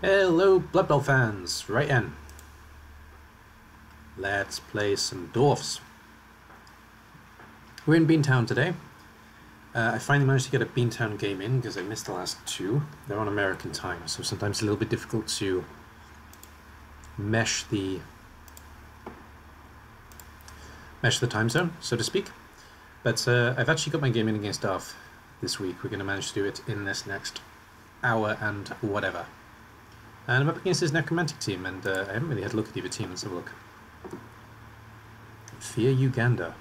Hello, Blood Bowl fans! Right in. Let's play some Dorfs. We're in Beantown today. I finally managed to get a Beantown game in because I missed the last two. They're on American time, so sometimes it's a little bit difficult to mesh the time zone, so to speak. But I've actually got my game in against Darth this week. We're going to manage to do it in this next hour and whatever. And I'm up against his Necromantic team, and I haven't really had a look at the other team. Let's have a look. Fear Uganda.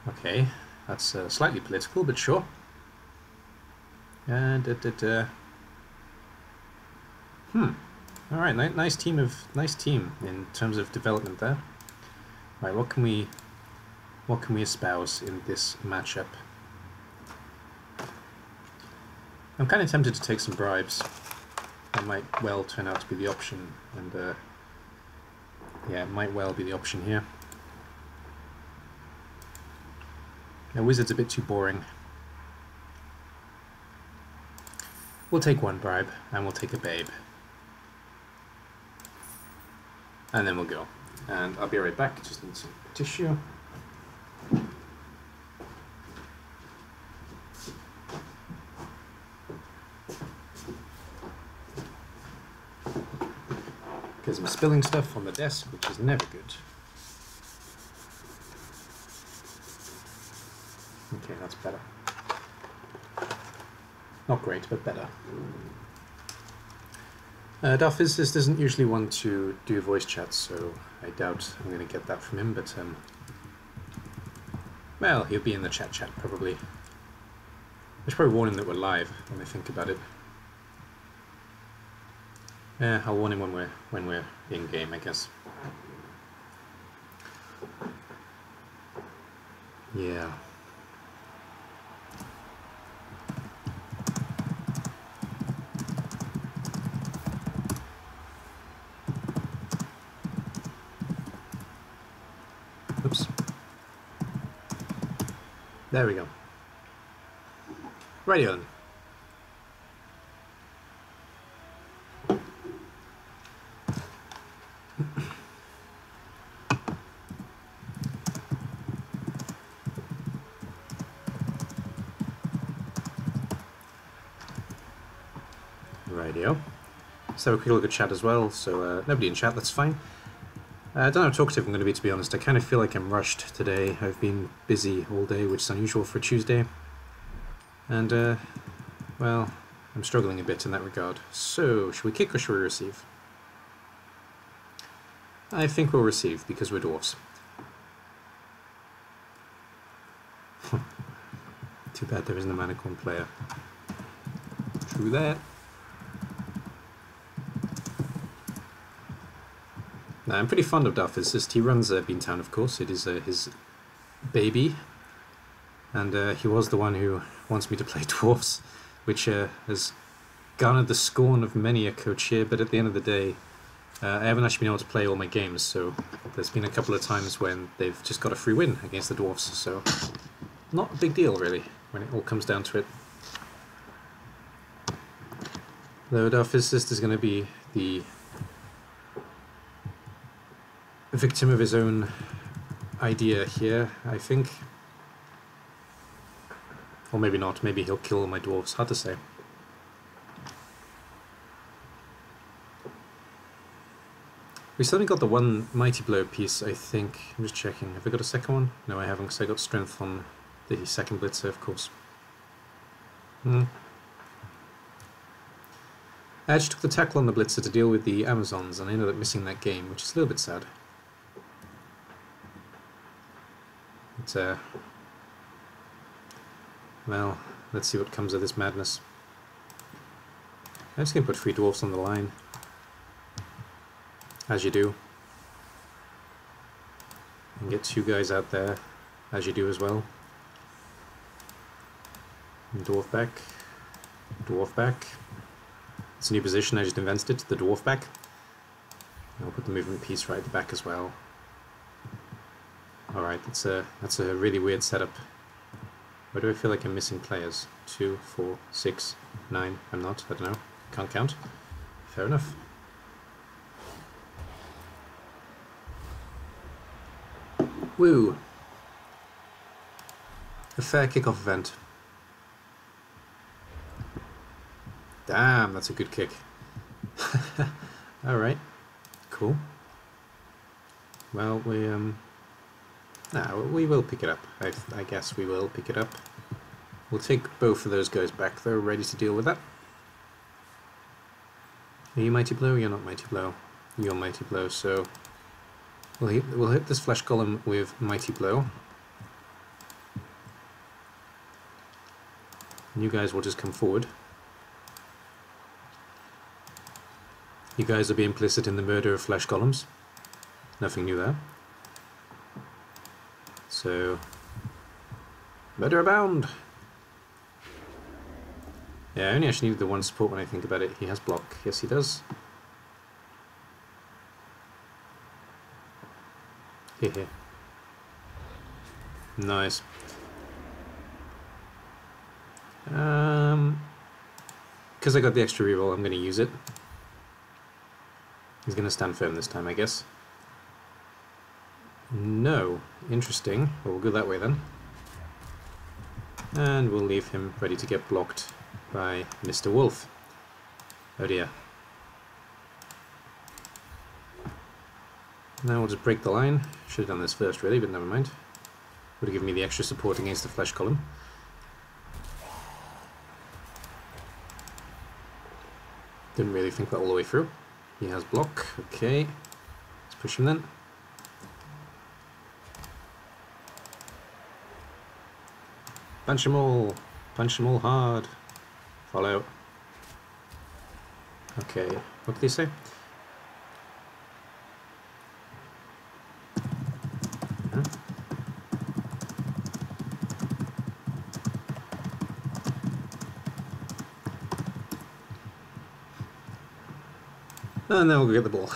Okay, that's slightly political, but sure. Alright, nice team in terms of development there. Right, what can we espouse in this matchup? I'm kind of tempted to take some bribes. That might well turn out to be the option, and yeah, it might well be the option here. Now, Wizard's a bit too boring. We'll take one bribe, and we'll take a babe. And then we'll go. And I'll be right back, just need some tissue. Because I'm spilling stuff on the desk, which is never good. Okay, that's better. Not great, but better. Darth doesn't usually want to do voice chats, so I doubt I'm going to get that from him, but well, he'll be in the chat probably. I should probably warn him that we're live when I think about it. Yeah, I'll warn him when we're in game, I guess. Yeah. Oops. There we go. Radio then. Radio. Let's have a quick look at chat as well. So nobody in chat, that's fine. I don't know how talkative I'm going to be, to be honest. I kind of feel like I'm rushed today. I've been busy all day, which is unusual for a Tuesday. And, well, I'm struggling a bit in that regard. So, should we kick or should we receive? I think we'll receive, because we're dwarfs. Too bad there isn't a Manicorn player. True that. Now, I'm pretty fond of Darth. He runs Beantown, of course. It is his baby. And he was the one who wants me to play dwarfs, which has garnered the scorn of many a coach here, but at the end of the day, I haven't actually been able to play all my games, so there's been a couple of times when they've just got a free win against the dwarfs, so not a big deal, really, when it all comes down to it. Though Darth is going to be the victim of his own idea here, I think. Or maybe not, maybe he'll kill all my dwarves, hard to say. We still haven't got the one Mighty Blow piece, I think. I'm just checking. Have I got a second one? No, I haven't, because I got strength on the second Blitzer, of course. I actually took the tackle on the Blitzer to deal with the Amazons, and I ended up missing that game, which is a little bit sad. But, well, let's see what comes of this madness. I'm just going to put 3 dwarfs on the line. As you do. And get 2 guys out there, as you do as well. And dwarf back. Dwarf back. It's a new position, I just invented it, the dwarf back. And I'll put the movement piece right at the back as well. Alright, that's a really weird setup. Where do I feel like I'm missing players? 2, 4, 6, 9. I'm not, I don't know. Can't count. Fair enough. Woo! A fair kickoff event. Damn, that's a good kick. Alright, cool. Well, we will pick it up. I guess we will pick it up. We'll take both of those guys back, though, ready to deal with that. Are you Mighty Blow? You're not Mighty Blow. You're Mighty Blow, so we'll hit this Flesh Golem with Mighty Blow. And you guys will just come forward. You guys will be implicit in the murder of Flesh Golems. Nothing new there. So, murder abound! Yeah, I only actually needed the one support when I think about it. He has block. Yes, he does. Here. Nice. Because I got the extra reroll, I'm going to use it. He's going to stand firm this time, I guess. No. Interesting. Well, we'll go that way then. And we'll leave him ready to get blocked by Mr. Wolf. Oh dear. Now we'll just break the line. Should have done this first really, but never mind. Would have given me the extra support against the Flesh Column. Didn't really think that all the way through. He has block. Okay. Let's push him then. Punch them all. Punch them all hard. Fall out. Okay. What did he say? And then we'll go get the ball.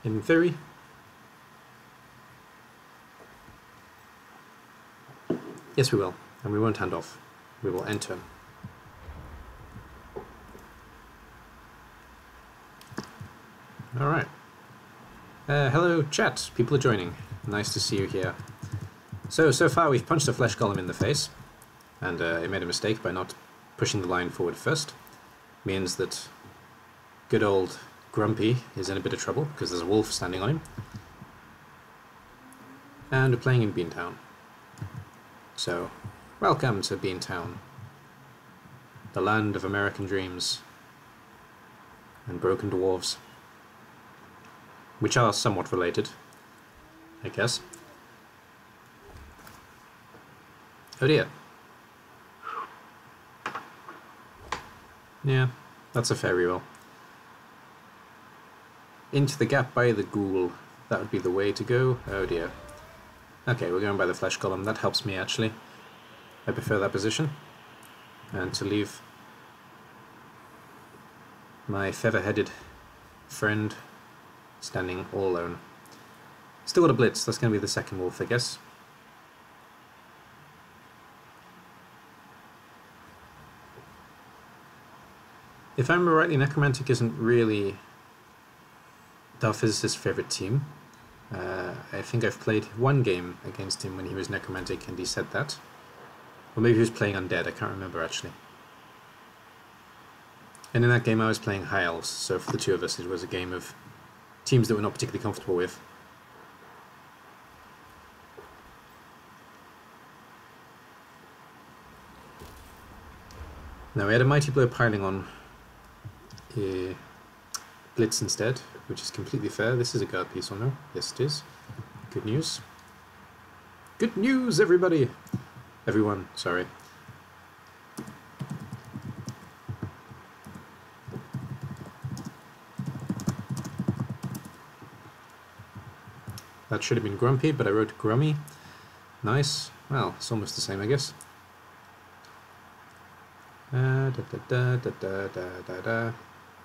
In theory. Yes, we will. And we won't hand off. We will enter. Alright. Hello, chat. People are joining. Nice to see you here. So far we've punched a Flesh Golem in the face. And it made a mistake by not pushing the line forward first. Means that good old Grumpy is in a bit of trouble because there's a wolf standing on him. And we're playing in Beantown. So, welcome to Beantown. The land of American dreams. And broken dwarves. Which are somewhat related, I guess. Oh dear. Yeah, that's a fair reroll. Into the gap by the ghoul. That would be the way to go. Oh dear. Okay, we're going by the Flesh Golem. That helps me, actually. I prefer that position. And to leave my feather-headed friend standing all alone. Still got a blitz. That's going to be the second wolf, I guess. If I remember rightly, Necromantic isn't really Darth is his favourite team. I think I've played one game against him when he was Necromantic and he said that. Or maybe he was playing Undead, I can't remember actually. And in that game I was playing High Elves, so for the two of us it was a game of teams that we're not particularly comfortable with. Now we had a Mighty Blow piling on Blitz instead, which is completely fair. This is a guard piece or no? Yes it is. Good news. Good news, everybody! Everyone, sorry. That should have been Grumpy, but I wrote Grummy. Nice. Well, it's almost the same, I guess.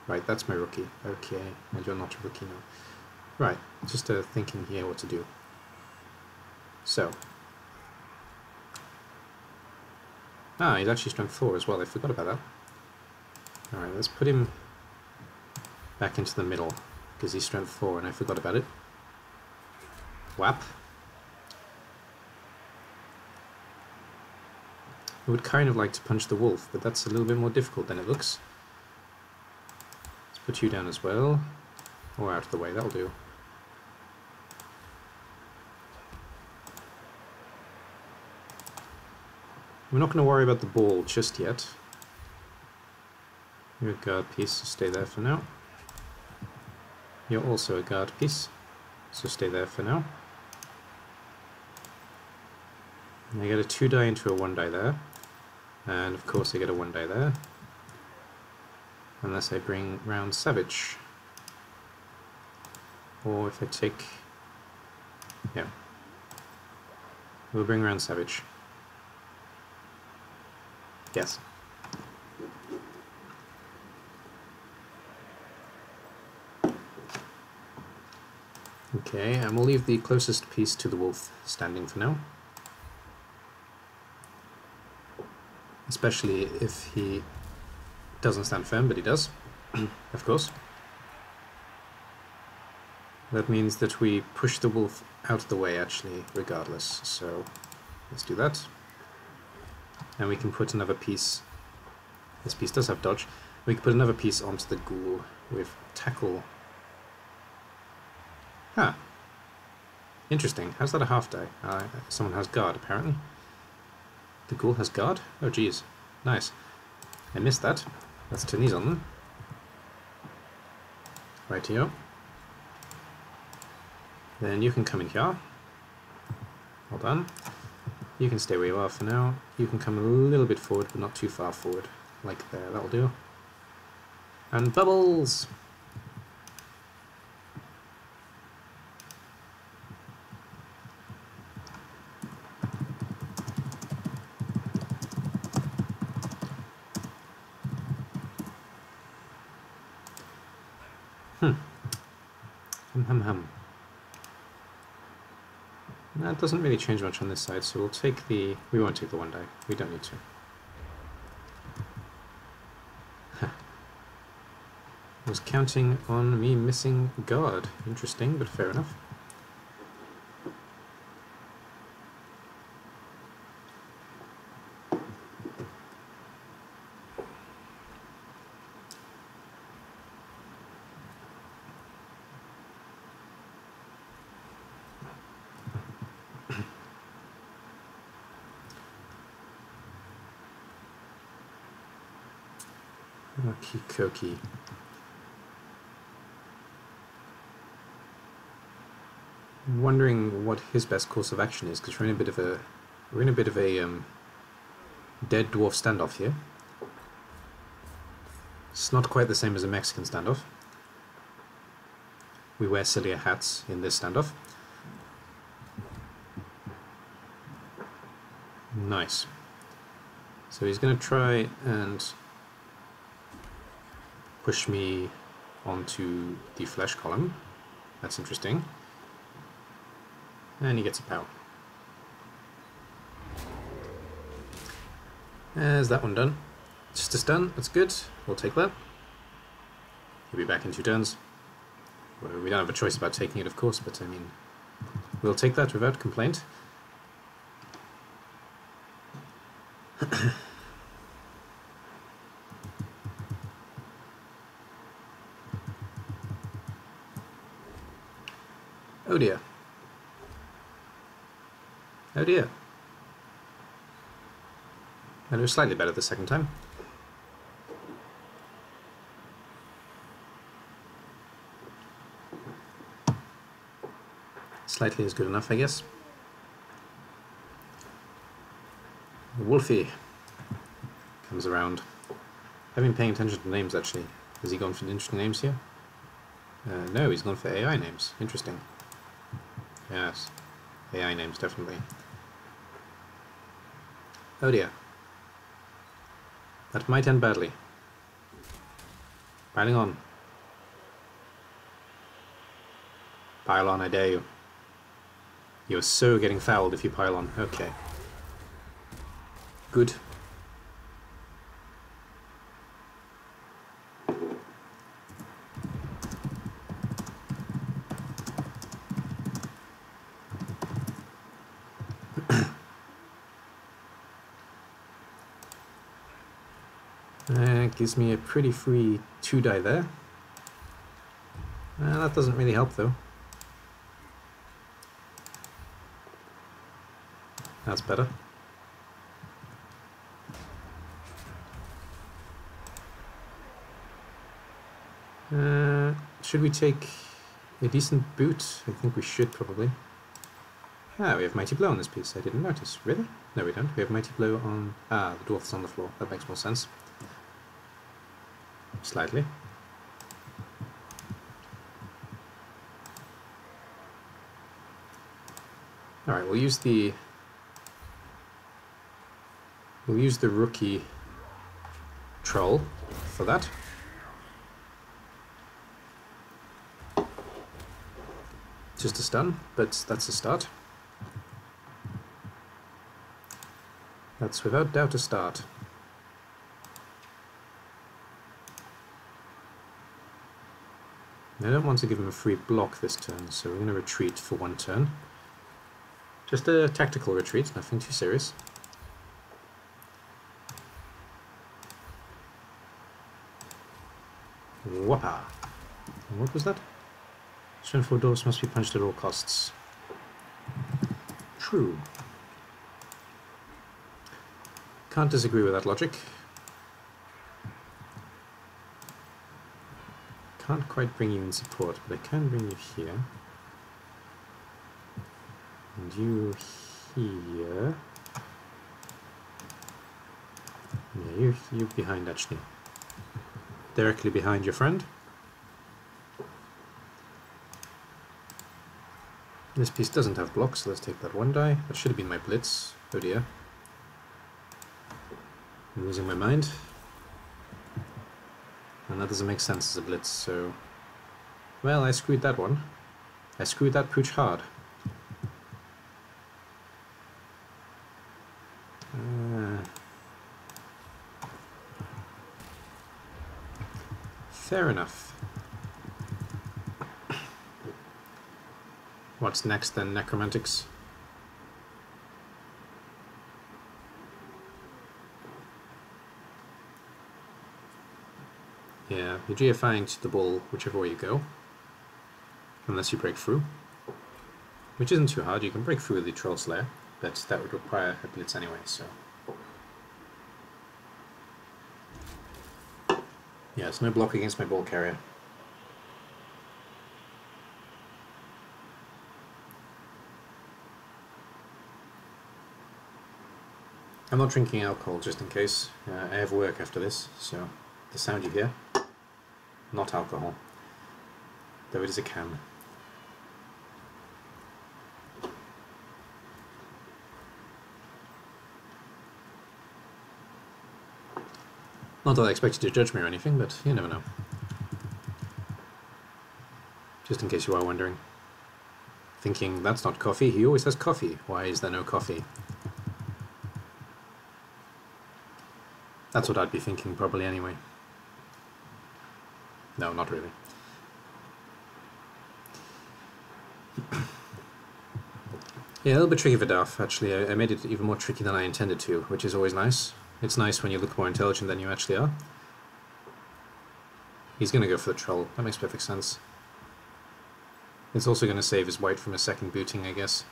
Right, that's my rookie. Okay, and you're not a rookie now. Right, just thinking here what to do. So. Ah, he's actually strength 4 as well. I forgot about that. Alright, let's put him back into the middle, because he's strength 4 and I forgot about it. Whap. I would kind of like to punch the wolf, but that's a little bit more difficult than it looks. Let's put you down as well, or out of the way, that'll do. We're not going to worry about the ball just yet. You're a guard piece, so stay there for now. You're also a guard piece, so stay there for now. And I get a 2 die into a 1 die there, and of course I get a 1 die there, unless I bring round Savage. Or if I take... yeah. We'll bring round Savage. Yes. Okay, and we'll leave the closest piece to the wolf standing for now. Especially if he doesn't stand firm, but he does, of course. That means that we push the wolf out of the way, actually, regardless. So let's do that. And we can put another piece. This piece does have dodge. We can put another piece onto the ghoul with tackle. Huh. Interesting. How's that a half die? Someone has guard, apparently. The ghoul has guard? Oh, geez. Nice. I missed that. Let's turn these on then. Rightio. Then you can come in here. Hold on. You can stay where you are for now. You can come a little bit forward, but not too far forward. Like there, that'll do. And bubbles! Hum. That doesn't really change much on this side, so we'll take the... we won't take the 1 die. We don't need to. I was counting on me missing guard. Interesting, but fair enough. Okie-kokie. I'm wondering what his best course of action is, because we're in a bit of a dead dwarf standoff here. It's not quite the same as a Mexican standoff. We wear sillier hats in this standoff. Nice. So he's going to try and push me onto the flesh column. That's interesting. And he gets a pow. There's that one done. Just a stun, that's good. We'll take that. He'll be back in 2 turns. Well, we don't have a choice about taking it, of course, but I mean, we'll take that without complaint. Oh dear. Oh dear. And it was slightly better the second time. Slightly is good enough, I guess. Wolfie comes around. I've been paying attention to names, actually. Has he gone for the interesting names here? No, he's gone for AI names. Interesting. Yes. AI names, definitely. Oh dear. That might end badly. Piling on. Pile on, I dare you. You're so getting fouled if you pile on. Okay. Good. Gives me a pretty free 2-die there. That doesn't really help though. That's better. Should we take a decent boot? I think we should probably. Ah, we have Mighty Blow on this piece. I didn't notice. Really? No, we don't. We have Mighty Blow on... Ah, the Dwarf's on the floor. That makes more sense. Slightly. Alright, we'll use the rookie troll for that. Just a stun, but that's a start. That's without doubt a start. I don't want to give him a free block this turn, so we're going to retreat for 1 turn. Just a tactical retreat, nothing too serious. Whoppa! What was that? Strength 4 doors must be punched at all costs. True. Can't disagree with that logic. Can't quite bring you in support, but I can bring you here. And you here. Yeah, you're behind actually. Directly behind your friend. This piece doesn't have blocks, so let's take that 1 die. That should have been my blitz. Oh dear. I'm losing my mind. And that doesn't make sense as a blitz, so... Well, I screwed that one. I screwed that pooch hard. Fair enough. What's next then, Necromantics? Yeah, you're GFIing to the ball whichever way you go. Unless you break through. Which isn't too hard, you can break through with the Troll Slayer, but that would require a blitz anyway, so... Yeah, it's no block against my ball carrier. I'm not drinking alcohol just in case. I have work after this, so the sound you hear, not alcohol. Though it is a can. Not that I expect you to judge me or anything, but you never know. Just in case you are wondering. Thinking, that's not coffee, he always has coffee. Why is there no coffee? That's what I'd be thinking probably anyway. No, not really. Yeah, a little bit tricky for Darth, actually. I made it even more tricky than I intended to, which is always nice. It's nice when you look more intelligent than you actually are. He's going to go for the troll. That makes perfect sense. It's also going to save his white from a second booting, I guess.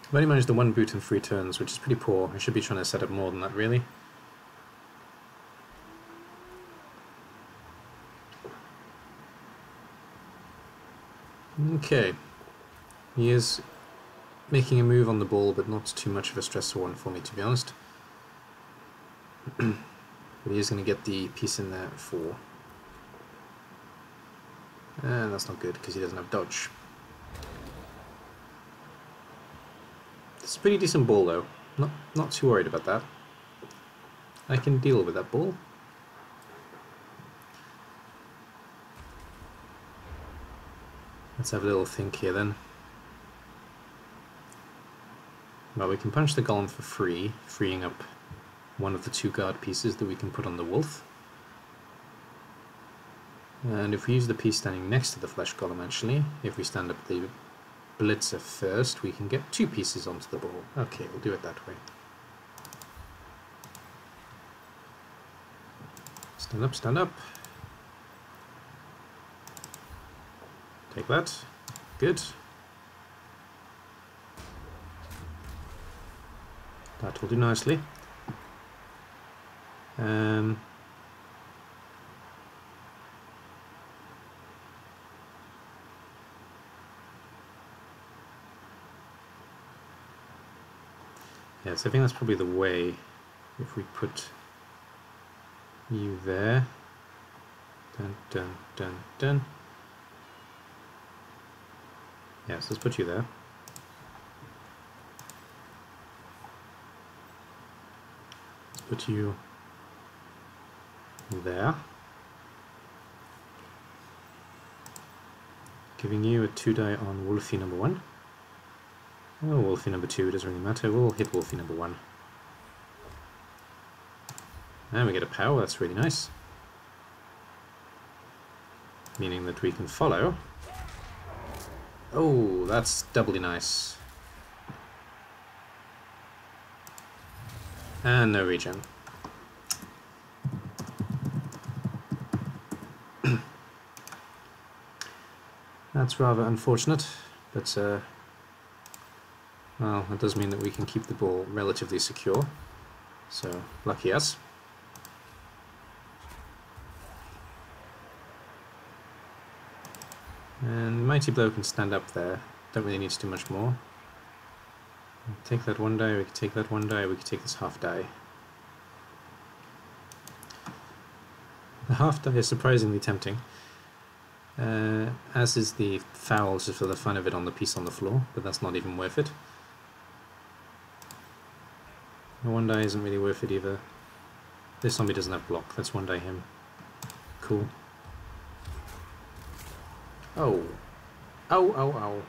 I've only managed the 1 boot in 3 turns, which is pretty poor. I should be trying to set up more than that, really. Okay. He is making a move on the ball, but not too much of a stressful one for me, to be honest. But he is going to get the piece in there for... And that's not good, because he doesn't have dodge. It's a pretty decent ball, though. Not too worried about that. I can deal with that ball. Let's have a little think here, then. Well, we can punch the golem for free, freeing up one of the 2 guard pieces that we can put on the wolf. And if we use the piece standing next to the flesh golem, actually, if we stand up the blitzer first, we can get 2 pieces onto the ball. Okay, we'll do it that way. Stand up, stand up. Take that. Good. That will do nicely. Yes, I think that's probably the way. If we put you there. Dun, dun, dun, dun. Yes, let's put you there. Let's put you there. Giving you a 2-die on Wolfie number 1. Oh, Wolfie number 2, doesn't really matter. We'll hit Wolfie number 1. And we get a power, that's really nice. Meaning that we can follow. Oh, that's doubly nice. And no regen. That's rather unfortunate, but well, that does mean that we can keep the ball relatively secure. So, lucky us. And Mighty Blow can stand up there. Don't really need to do much more. Take that 1 die, we can take that 1 die, we can take this half die. The half die is surprisingly tempting. As is the foul, just for the fun of it, on the piece on the floor, but that's not even worth it. The 1 die isn't really worth it either. This zombie doesn't have block, let's 1 die him. Cool. Oh. Ow, ow, ow.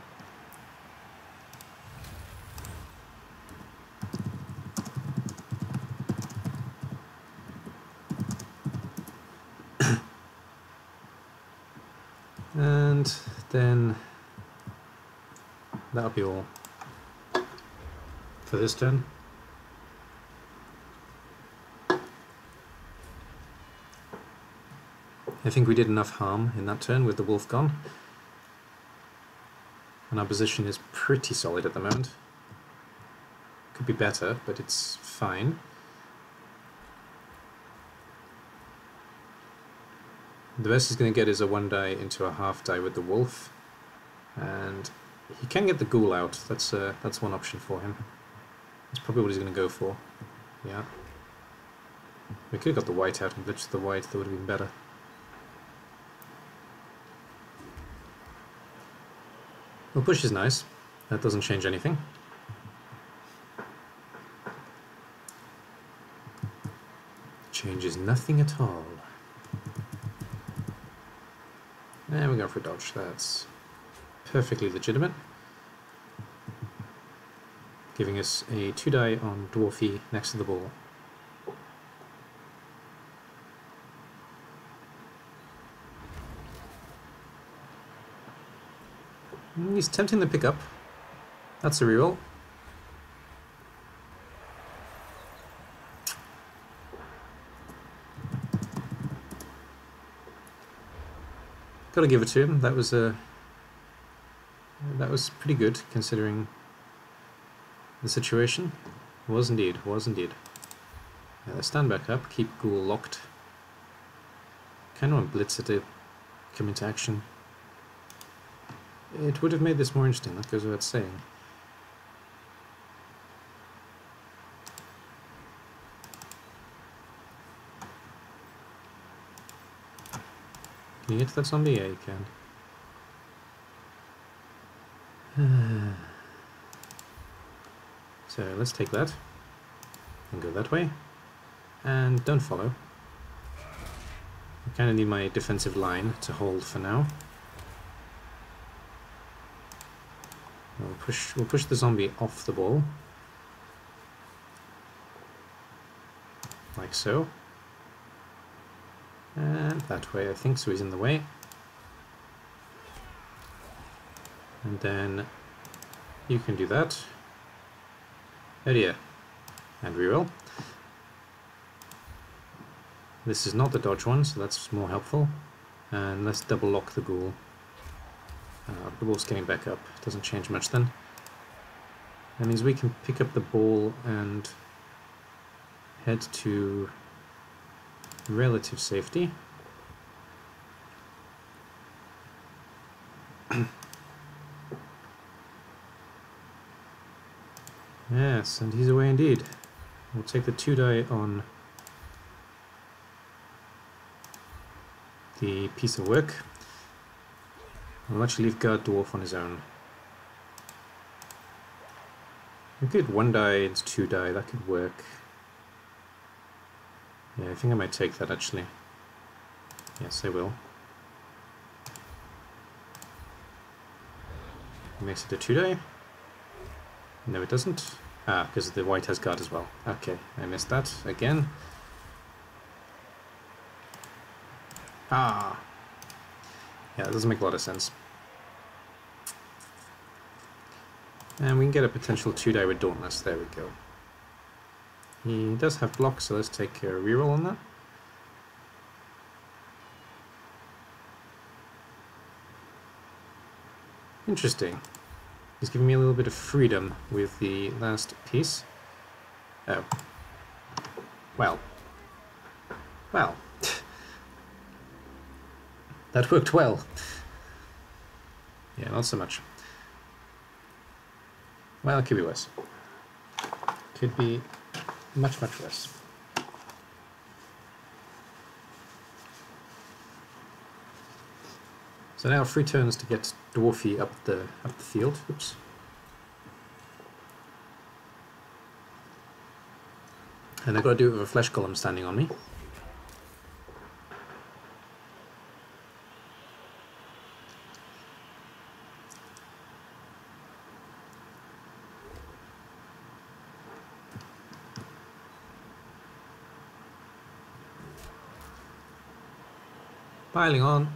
And then that'll be all for this turn. I think we did enough harm in that turn with the wolf gone. And our position is pretty solid at the moment. Could be better, but it's fine. The best he's going to get is a 1 die into a half die with the wolf. And he can get the ghoul out. That's one option for him. That's probably what he's going to go for. Yeah. We could have got the white out and glitched the white, that would have been better. Well, push is nice. That doesn't change anything. Changes nothing at all. And we're going for a dodge. That's perfectly legitimate. Giving us a 2 die on Dwarfy next to the ball. He's tempting the pickup. That's a reroll. Gotta give it to him. That was pretty good considering the situation. Was indeed. Was indeed. Yeah, let's stand back up. Keep Ghoul locked. Kind of want Blitzer to come into action. It would have made this more interesting, that goes without saying. Can you get to that zombie? Yeah, you can. So let's take that and go that way. And don't follow. I kind of need my defensive line to hold for now. We'll push the zombie off the ball. Like so. And that way, I think, so he's in the way. And then you can do that. Oh dear. And reroll. This is not the dodge one, so that's more helpful. And let's double lock the ghoul. The ball's getting back up. Doesn't change much then. That means we can pick up the ball and head to relative safety. Yes, and he's away indeed. We'll take the 2 die on the piece of work. I'll actually leave Guard Dwarf on his own. A good 1 die into 2 die, that could work. Yeah, I think I might take that actually. Yes, I will. Makes it a 2 die. No, it doesn't. Ah, because the white has guard as well. Okay, I missed that again. Ah! Yeah, that doesn't make a lot of sense. And we can get a potential 2 die with Dauntless. There we go. He does have block, so let's take a reroll on that. Interesting. He's giving me a little bit of freedom with the last piece. Oh. Well. Well. That worked well. Yeah, not so much. Well, it could be worse. Could be much, much worse. So now 3 turns to get Dwarfy up the field. Oops. And I've got to do it with a flesh column standing on me. Piling on.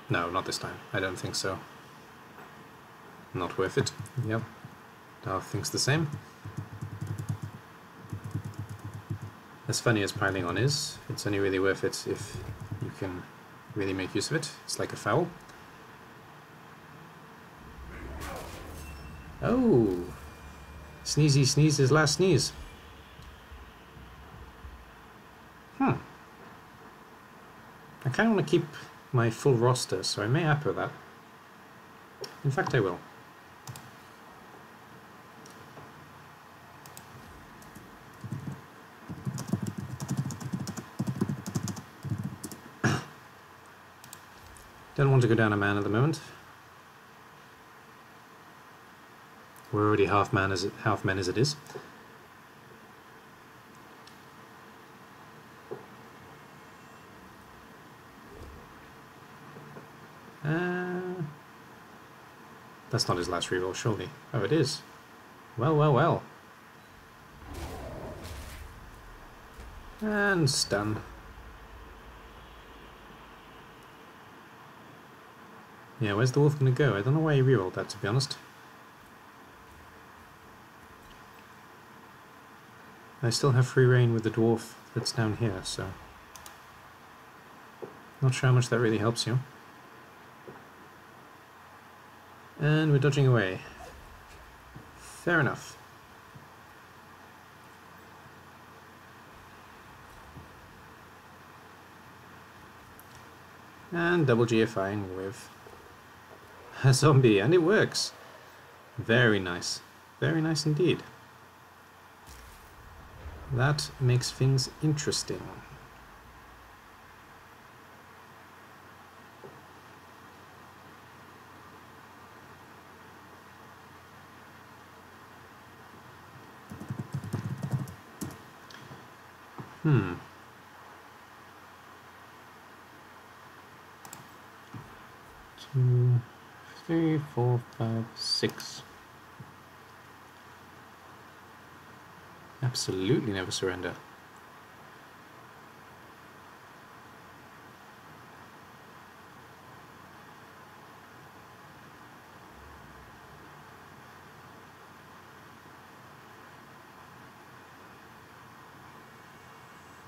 No, not this time. I don't think so. Not worth it. Yep. Darth thinks the same. As funny as piling on is, it's only really worth it if you can really make use of it. It's like a foul. Oh! Sneezy sneezed his last sneeze. I kind of want to keep my full roster, so I may appo that. In fact, I will. Don't want to go down a man at the moment. We're already half men as it is. That's not his last reroll, surely. Oh, it is. Well, well, well. And stun. Yeah, where's the wolf gonna go? I don't know why he rerolled that, to be honest. I still have free reign with the dwarf that's down here, so... Not sure how much that really helps you. And we're dodging away. Fair enough. And double GFIing with a zombie, and it works. Very nice. Very nice indeed. That makes things interesting. Hmm. 2, 3, 4, 5, 6. Absolutely never surrender.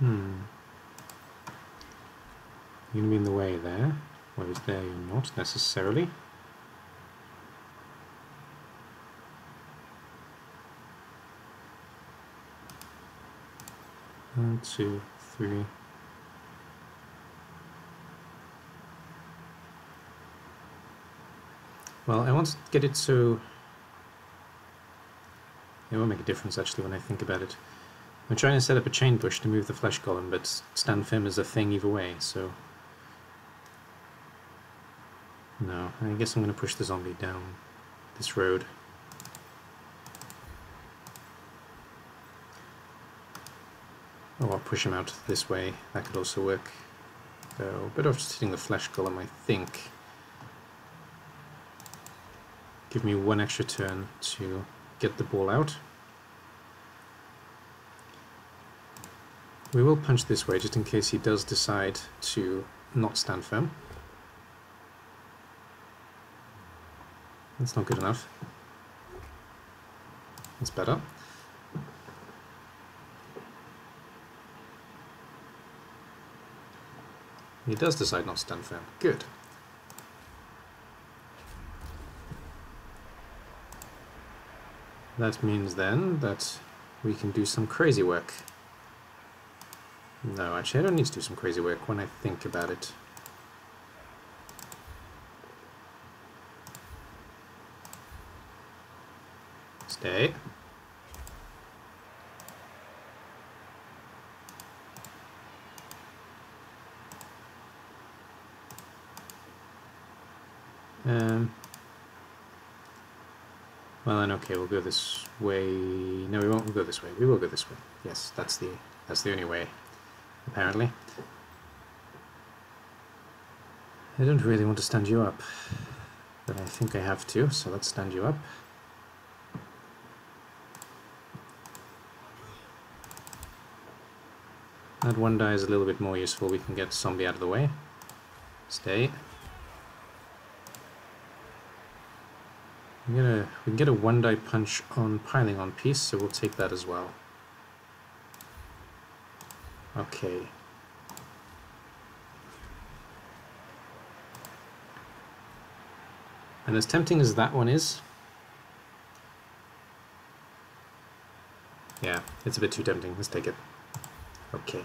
You're going to be in the way there, whereas there you're not necessarily. One, two, three. Well, I want to get it so... It won't make a difference actually when I think about it. I'm trying to set up a chain push to move the flesh column, but stand firm is a thing either way, so... No, I guess I'm going to push the zombie down this road. Oh, I'll push him out this way, that could also work. So, better off just hitting the flesh column, I think. Give me one extra turn to get the ball out. We will punch this way just in case he does decide to not stand firm. That's not good enough. That's better. He does decide not to stand firm. Good. That means then that we can do some crazy work. No, actually I don't need to do some crazy work when I think about it. Stay. Well then, okay, we'll go this way. No, we won't go this way. We will go this way. Yes, that's the only way, apparently. I don't really want to stand you up, but I think I have to, so let's stand you up. That one die is a little bit more useful. We can get zombie out of the way. Stay. We can get a one die punch on piling on piece, so we'll take that as well. Okay. And as tempting as that one is, yeah, it's a bit too tempting. Let's take it. Okay.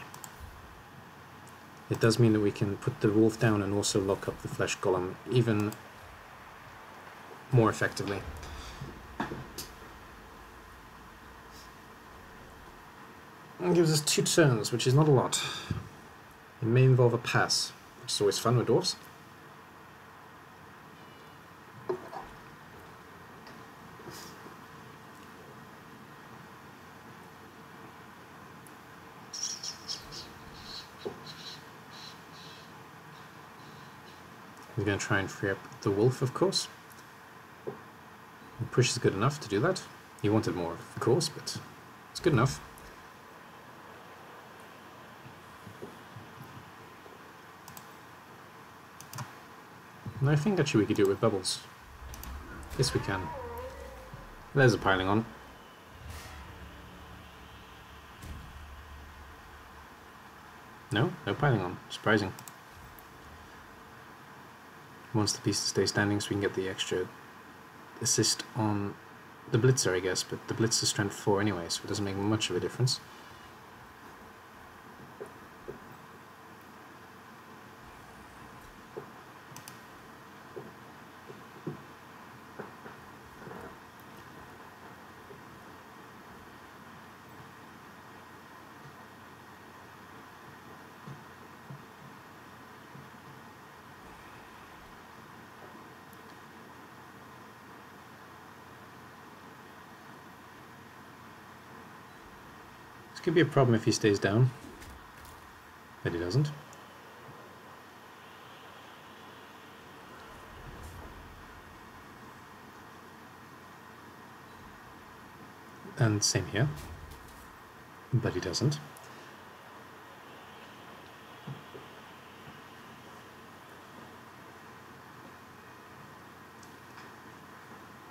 It does mean that we can put the wolf down and also lock up the flesh golem even more effectively. It gives us 2 turns, which is not a lot. It may involve a pass, which is always fun with dwarves. We're going to try and free up the wolf, of course. The push is good enough to do that. He wanted more, of course, but it's good enough. And I think actually we could do it with bubbles. Yes, we can. There's a piling on. No? No piling on. Surprising. He wants the piece to stay standing so we can get the extra assist on the blitzer, I guess, but the blitz is strength 4 anyway, so it doesn't make much of a difference. This could be a problem if he stays down, but he doesn't. And same here, but he doesn't.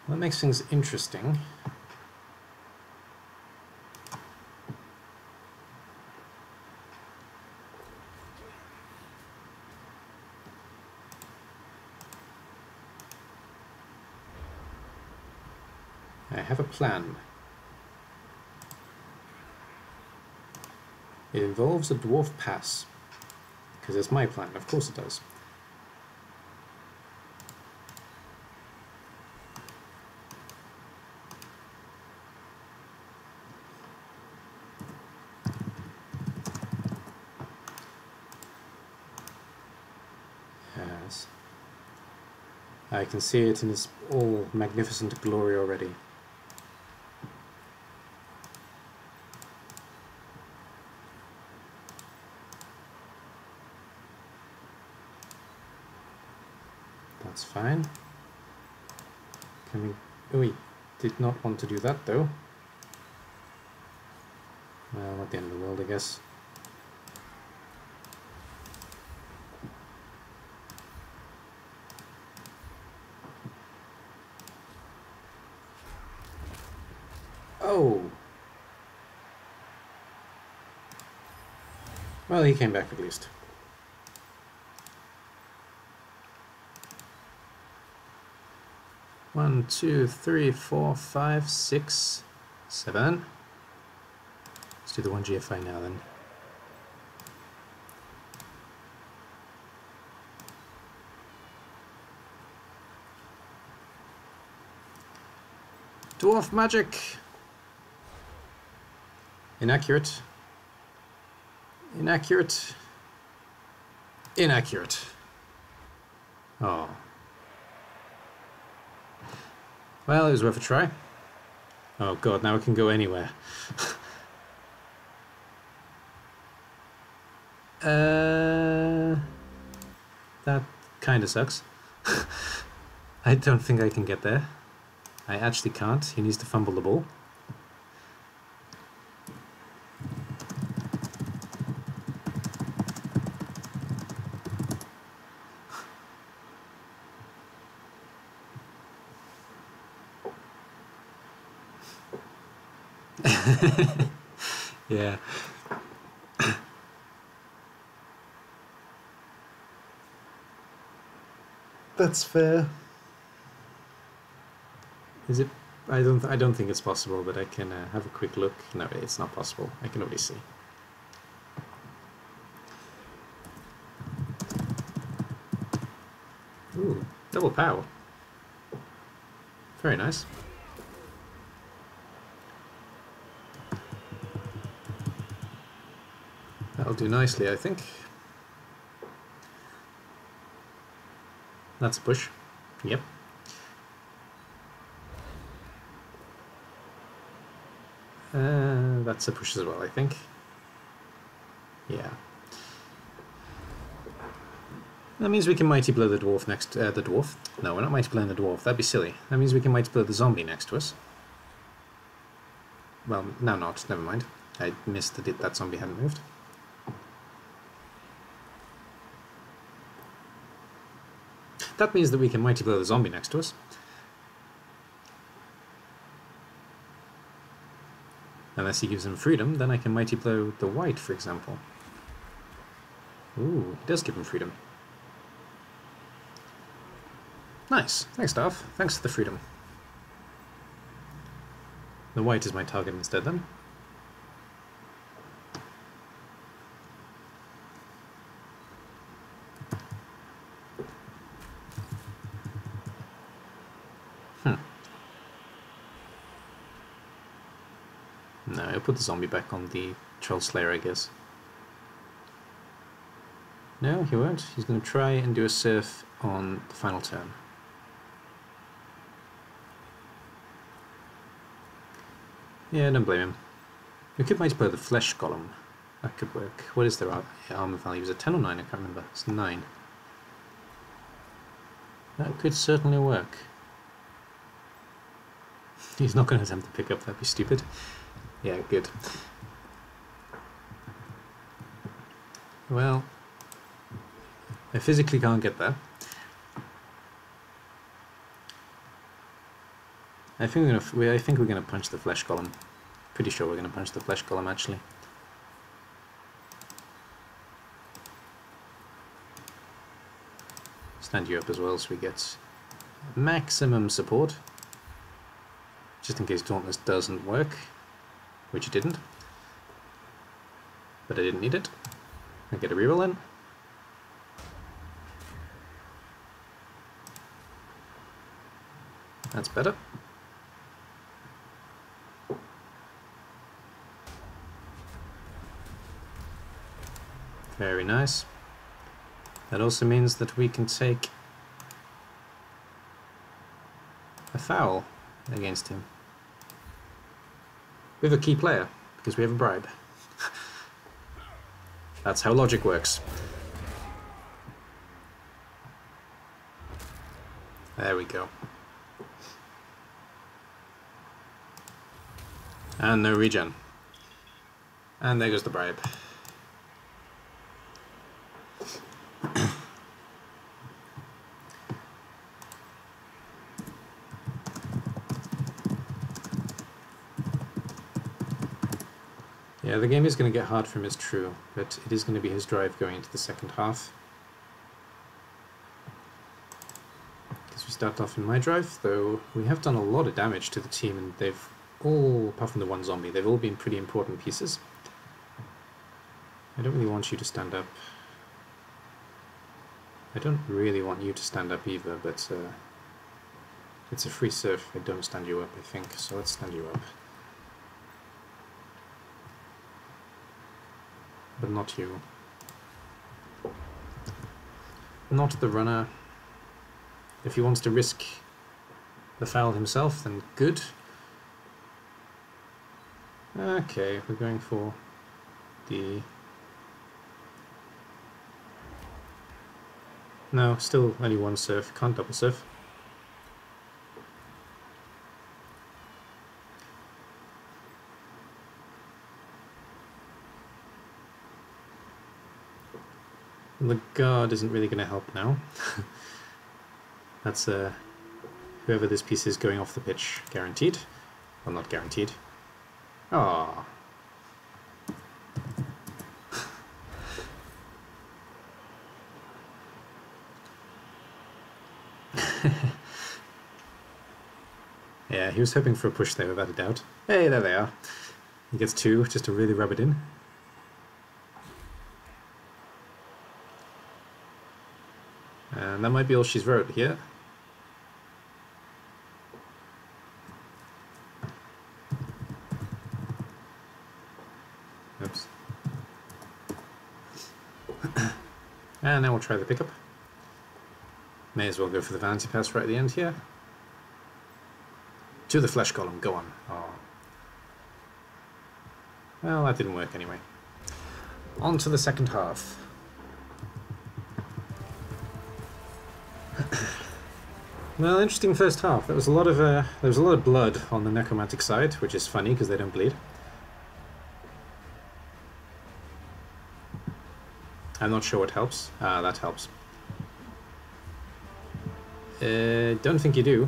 That makes things interesting. I have a plan. It involves a dwarf pass. Because it's my plan, of course it does. Yes. I can see it in its all magnificent glory already. That's fine. Can we... Oh, we did not want to do that, though. Well, not the end of the world, I guess. Oh! Well, he came back at least. One, two, three, four, five, six, seven. Let's do the one GFI now then. Dwarf magic! Inaccurate. Inaccurate. Inaccurate. Oh. Well, it was worth a try. Oh god, now it can go anywhere. That kinda sucks. I don't think I can get there. I actually can't. He needs to fumble the ball. Yeah. That's fair. Is it? I don't think it's possible, but I can have a quick look. No, it's not possible. I can already see. Ooh, double power. Very nice. That'll do nicely, I think. That's a push. Yep. That's a push as well, I think. Yeah. That means we can Mighty Blow the dwarf next... the dwarf? No, we're not Mighty Blowing the dwarf. That'd be silly. That means we can Mighty Blow the zombie next to us. Well, now not. Never mind. I missed that zombie hadn't moved. That means that we can Mighty Blow the zombie next to us. Unless he gives him freedom, then I can Mighty Blow the white, for example. Ooh, he does give him freedom. Nice. Thanks, Darth. Thanks for the freedom. The white is my target instead, then. No, I'll put the zombie back on the Troll Slayer, I guess. No, he won't. He's going to try and do a surf on the final turn. Yeah, don't blame him. We could Mighty Blow the Flesh Golem. That could work. What is their armor value? Is it 10 or 9? I can't remember. It's 9. That could certainly work. He's not going to attempt to pick up. That'd be stupid. Yeah, good. Well, I physically can't get there. I think we're gonna punch the Flesh Golem. Pretty sure we're gonna punch the Flesh Golem actually. Stand you up as well, so we get maximum support. just in case Dauntless doesn't work, which it didn't. But I didn't need it. I get a reroll in. That's better. Very nice. That also means that we can take a foul against him. With a key player, because we have a bribe. That's how logic works. There we go. And no regen. And there goes the bribe. Yeah, the game is going to get hard for him, it's true, but it is going to be his drive going into the second half. Because we start off in my drive, though we have done a lot of damage to the team, and they've all, apart from the one zombie, they've all been pretty important pieces. I don't really want you to stand up. I don't really want you to stand up either, but it's a free surf. I don't stand you up, I think, so let's stand you up. But not you. Not the runner. If he wants to risk the foul himself, then good. Okay, we're going for the... No, still only one surf, can't double surf. The guard isn't really going to help now. That's whoever this piece is going off the pitch, guaranteed. Well, not guaranteed. Ah. Yeah, he was hoping for a push there without a doubt. Hey, there they are. He gets two just to really rub it in. And that might be all she's wrote here. Oops. And now we'll try the pickup. May as well go for the vanity pass right at the end here. To the flesh column, go on. Oh. Well, that didn't work anyway. On to the second half. Well, interesting first half. There was a lot of blood on the Necromantic side, which is funny because they don't bleed. I'm not sure what helps. Ah, that helps. Don't think you do.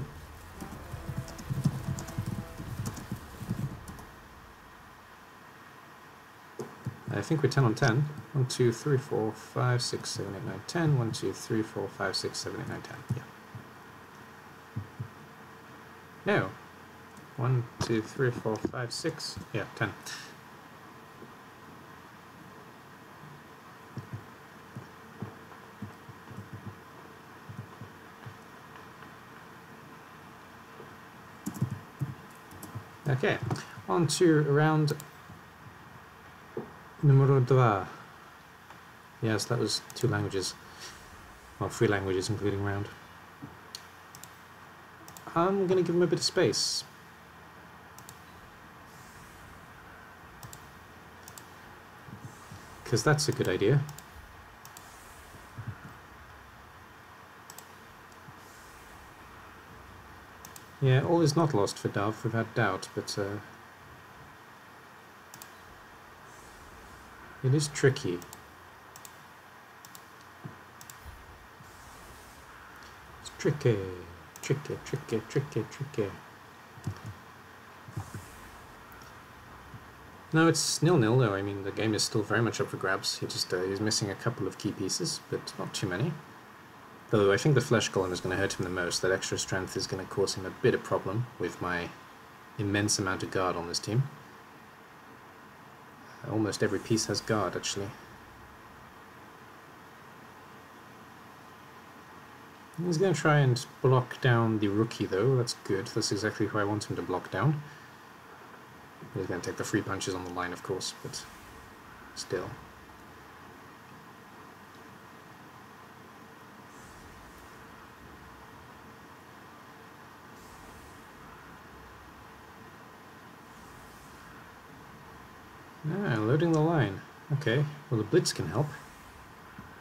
I think we're 10 on 10. 1, 2, 3, 4, 5, 6, 7, 8, 9, 10. 1, 2, 3, 4, 5, 6, 7, 8, 9, 10. Yeah. No. 1, 2, 3, 4, 5, 6. Yeah, 10. Okay, on to round numero 2. Yes, that was 2 languages. Well, 3 languages, including round. I'm going to give him a bit of space. Because that's a good idea. Yeah, all is not lost for Darth without doubt, but it is tricky. It's tricky, tricky, tricky, tricky, tricky. No, it's 0-0 though. I mean, the game is still very much up for grabs. He just he's missing a couple of key pieces, but not too many. Though I think the flesh golem is going to hurt him the most. That extra strength is going to cause him a bit of problem with my immense amount of guard on this team. Almost every piece has guard, actually. He's going to try and block down the rookie, though. That's good. That's exactly who I want him to block down. He's going to take the free punches on the line, of course, but still. Ah, loading the line. Okay, well the blitz can help.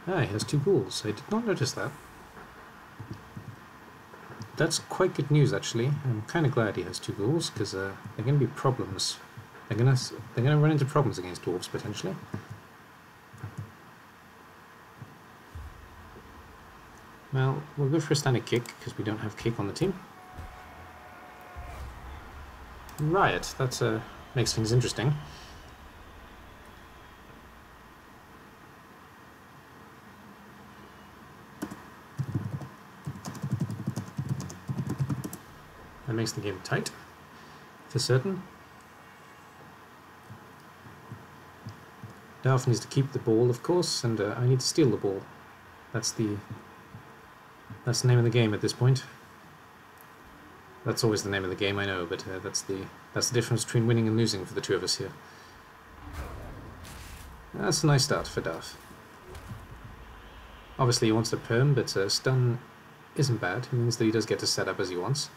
Ah, he has 2 ghouls. I did not notice that. That's quite good news, actually. I'm kind of glad he has 2 ghouls, because they're going to be problems. They're going to run into problems against dwarves, potentially. Well, we'll go for a standard kick, because we don't have kick on the team. Riot, that makes things interesting. That makes the game tight, for certain. Darth needs to keep the ball, of course, and I need to steal the ball. That's the name of the game at this point. That's always the name of the game, I know, but that's the difference between winning and losing for the 2 of us here. That's a nice start for Darth. Obviously he wants the perm, but stun isn't bad. It means that he does get to set up as he wants.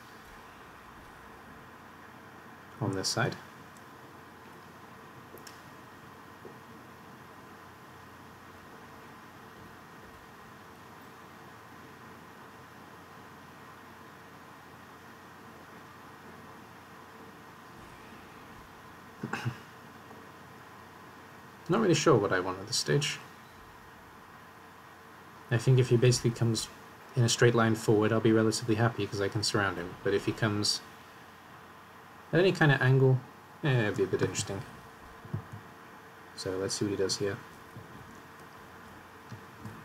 On this side. Not really sure what I want at this stage. I think if he basically comes in a straight line forward, I'll be relatively happy because I can surround him. But if he comes at any kind of angle, it'd be a bit interesting. So let's see what he does here.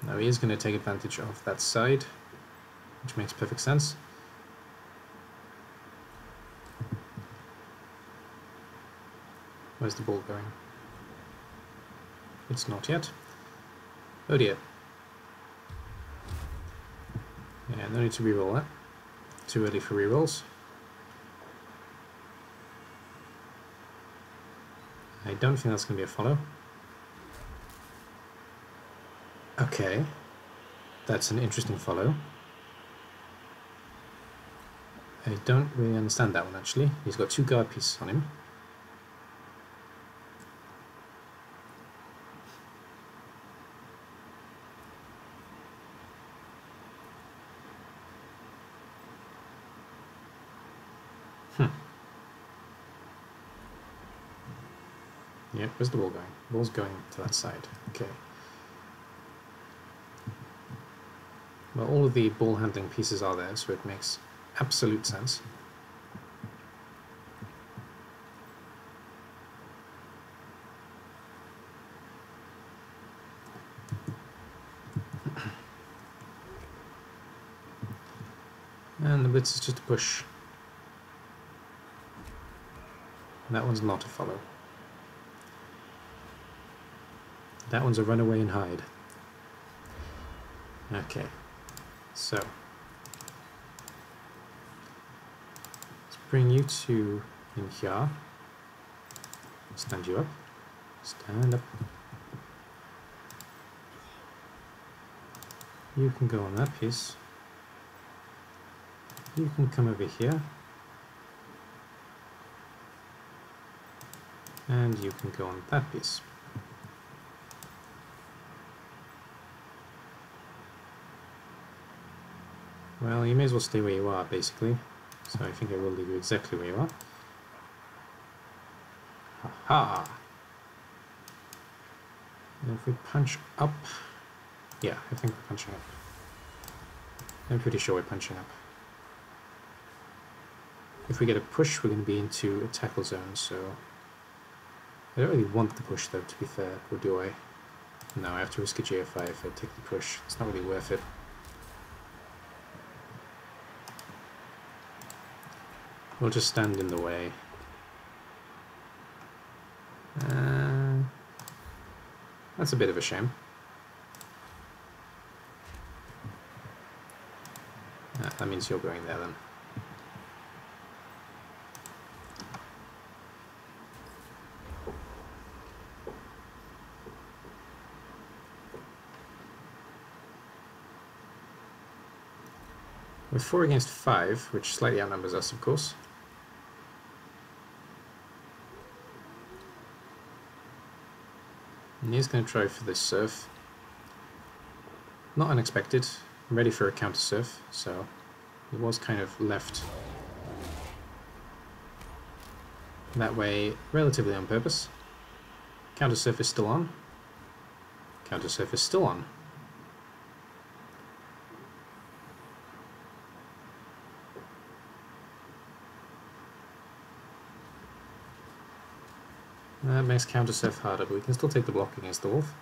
Now he is going to take advantage of that side, which makes perfect sense. Where's the ball going? It's not yet. Oh dear. Yeah, no need to reroll that. Too early for rerolls. I don't think that's going to be a follow. Okay. That's an interesting follow. I don't really understand that one, actually. He's got 2 guard pieces on him. Yep, where's the ball going? The ball's going to that side. Okay. Well, all of the ball handling pieces are there, so it makes absolute sense. And the blitz is just a push. That one's not a follow. That one's a runaway and hide. Okay, so let's bring you 2 in here. Stand you up. Stand up. You can go on that piece. You can come over here. And you can go on that piece. Well, you may as well stay where you are, basically. So I think I will leave you exactly where you are. Ha-ha! And if we punch up... Yeah, I think we're punching up. I'm pretty sure we're punching up. If we get a push, we're going to be into a tackle zone, so... I don't really want the push, though, to be fair, or do I? No, I have to risk a GFI if I take the push. It's not really worth it. We'll just stand in the way. That's a bit of a shame. That means you're going there then. With 4 against 5, which slightly outnumbers us, of course. And he's going to try for this surf. Not unexpected. I'm ready for a counter surf, so he was kind of left that way relatively on purpose. Counter surf is still on. Counter surf is still on. That makes counter surf harder, but we can still take the block against the wolf.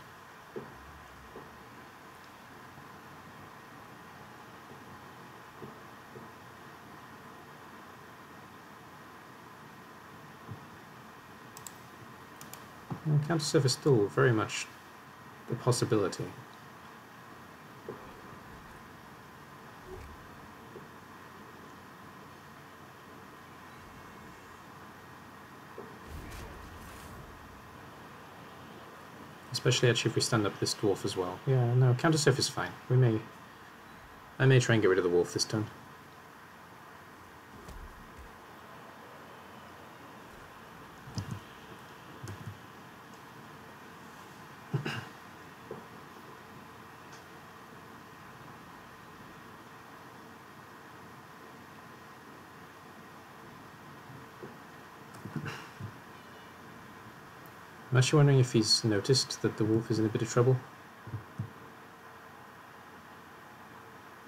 And counter surf is still very much a possibility. Especially actually if we stand up this dwarf as well. Yeah, no, counter surf is fine. I may try and get rid of the wolf this turn. I'm actually wondering if he's noticed that the wolf is in a bit of trouble.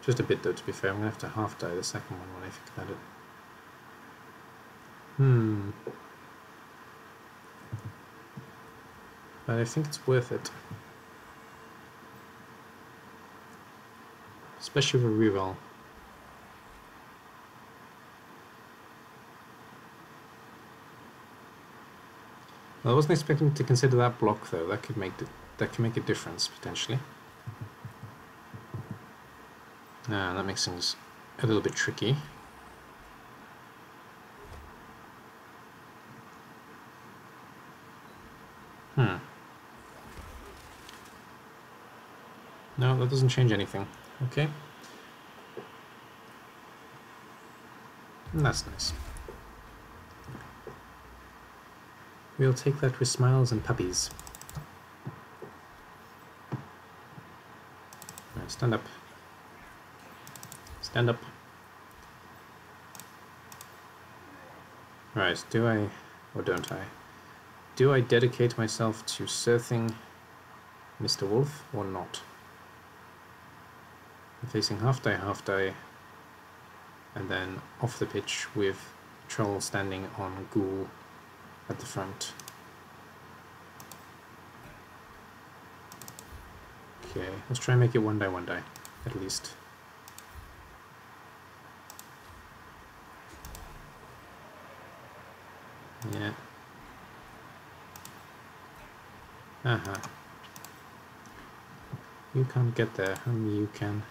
Just a bit though, to be fair. I'm going to have to half die the second one when I think about it. But I think it's worth it. Especially with a reroll. Well, I wasn't expecting to consider that block though. That could make a difference potentially. That makes things a little bit tricky. No, that doesn't change anything. Okay. And that's nice. We'll take that with smiles and puppies. Right, stand up. Stand up. Right, do I, or don't I? Do I dedicate myself to surfing Mr. Wolf or not? I'm facing half die, and then off the pitch with Troll standing on Ghoul at the front. Okay, let's try and make it one die, at least. Yeah. You can't get there, only you can.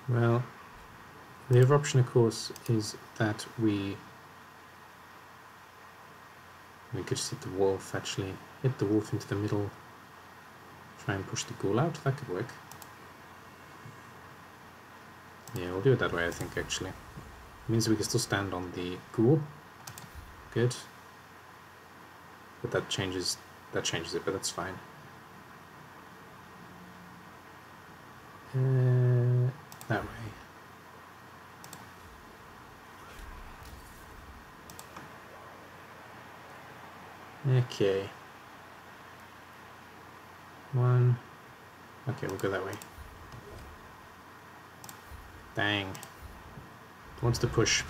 Well, the other option, of course, is that we could just hit the wolf, actually. Hit the wolf into the middle. Try and push the ghoul out. That could work. Yeah, we'll do it that way, I think, actually. It means we can still stand on the ghoul. Good. But that changes it, but that's fine. That way. Okay. One. Okay, we'll go that way. Dang. Wanted to push.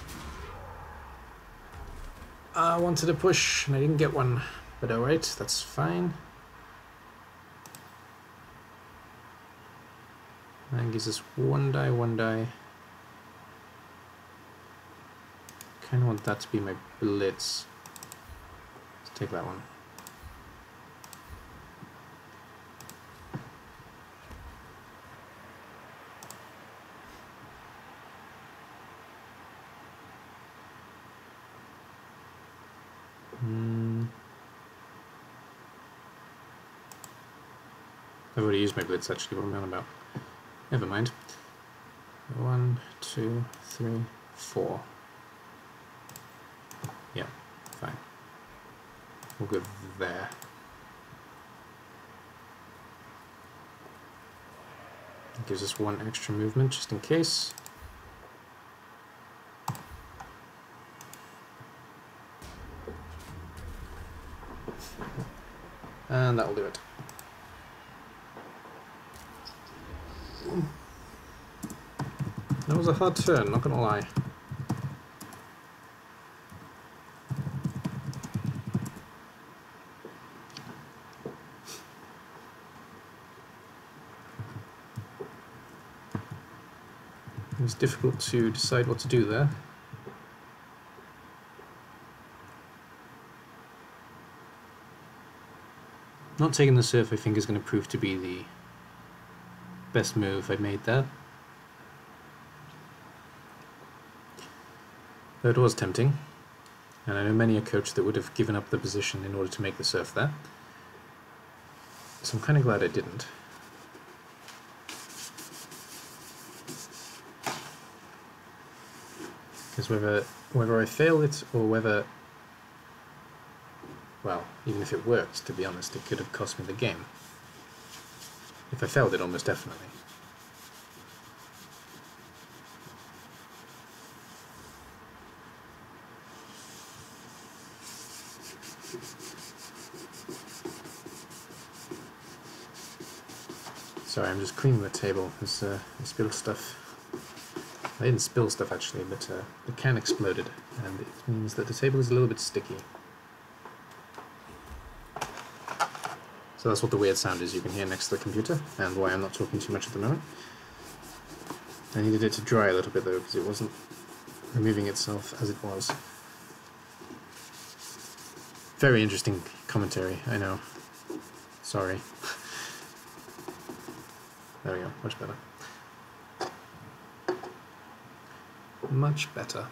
I wanted to push and I didn't get one. But alright, that's fine. That gives us one die, one die. Kind of want that to be my blitz. Let's take that one. I've already used my blitz actually, what am I on about? Never mind. 1, 2, 3, 4. Yeah, fine. We'll go there. It gives us one extra movement just in case. And that'll do it. That was a hard turn, not gonna lie. It was difficult to decide what to do there. Not taking the surf, I think, is going to prove to be the best move I made there. Though it was tempting, and I know many a coach that would have given up the position in order to make the surf there. So I'm kind of glad I didn't. Because whether I fail it or whether, well, even if it worked, to be honest, it could have cost me the game. If I failed it, almost definitely. Sorry, I'm just cleaning the table. I spilled stuff. I didn't spill stuff actually, but the can exploded, and it means that the table is a little bit sticky. So that's what the weird sound is you can hear next to the computer, and why I'm not talking too much at the moment. I needed it to dry a little bit though, because it wasn't removing itself as it was. Very interesting commentary, I know. Sorry. There we go, much better. Much better.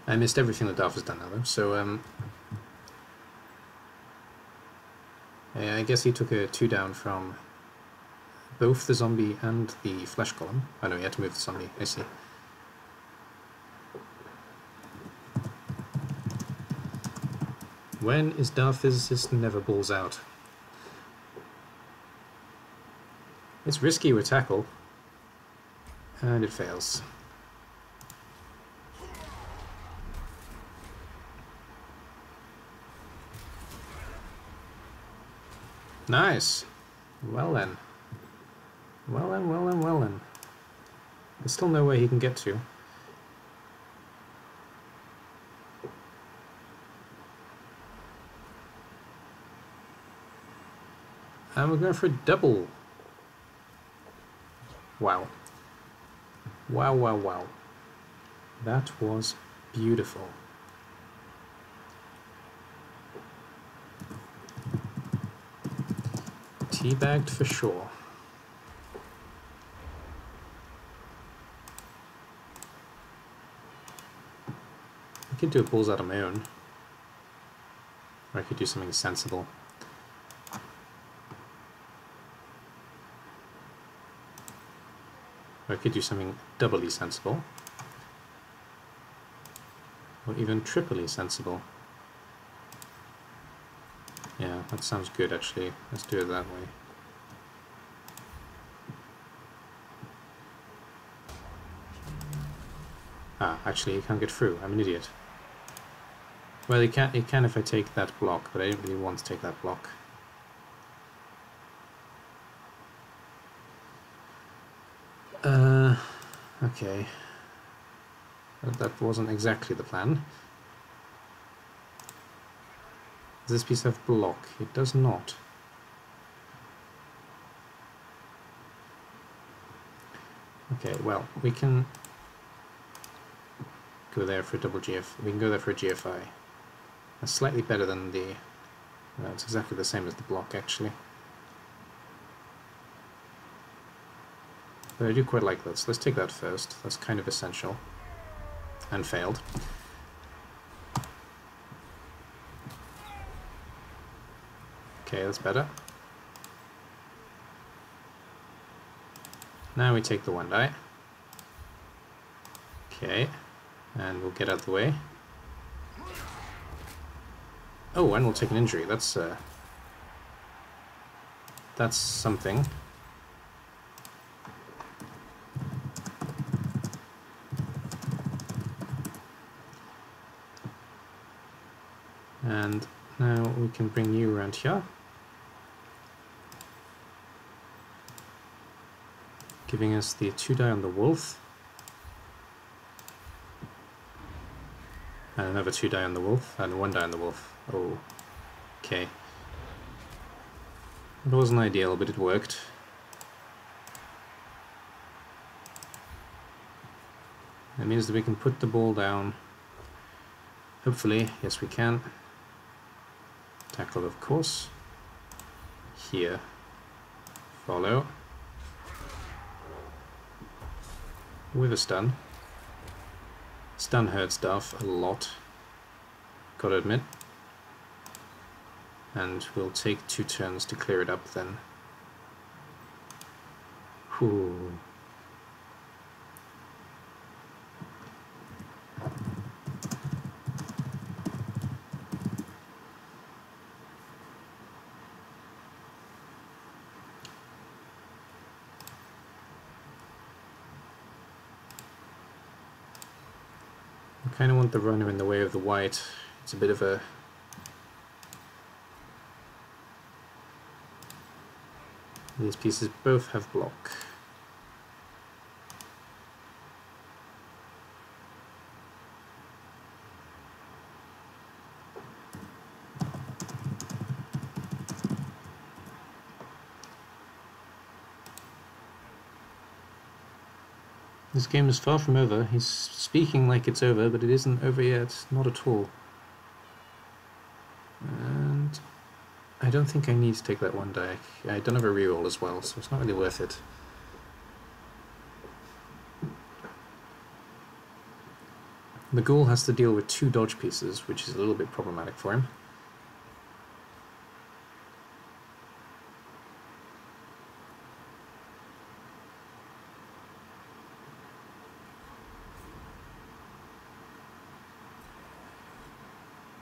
I missed everything that Darth has done now though, so I guess he took a 2 down from both the zombie and the flesh column. Oh no, he had to move the zombie, I see. When is Darth physicist never balls out? It's risky with tackle, and it fails. Nice. Well then. Well then, well then, well then. There's still no way he can get to. And we're going for a double. Wow. Wow, wow, wow. That was beautiful. Teabagged for sure. I could do a balls out of my own. Or I could do something sensible. Or I could do something doubly sensible. Or even triply sensible. Yeah, that sounds good actually. Let's do it that way. Ah, actually he can't get through. I'm an idiot. Well, he can if I take that block, but I didn't really want to take that block. Okay. That wasn't exactly the plan. Does this piece have block? It does not. Okay, well, we can go there for a double GF. We can go there for a GFI. That's slightly better than the... No, it's exactly the same as the block, actually. But I do quite like that, so let's take that first. That's kind of essential. And failed. Okay, that's better. Now we take the one die. Okay, and we'll get out of the way. Oh, and we'll take an injury. That's something. And now we can bring you around here. Giving us the 2 die on the wolf. And another 2 die on the wolf, and 1 die on the wolf. Oh, okay. It wasn't ideal, but it worked. That means that we can put the ball down. Hopefully, yes we can. Tackle, of course. Here. Follow. With a stun. Stun hurts Darth a lot, gotta admit. And we'll take 2 turns to clear it up then. Whew. I kind of want the runner in the way of the white. It's a bit of a... These pieces both have block. This game is far from over. He's speaking like it's over, but it isn't over yet. Not at all. And I don't think I need to take that 1 die. I don't have a reroll as well, so it's not really worth it. The ghoul has to deal with 2 dodge pieces, which is a little bit problematic for him.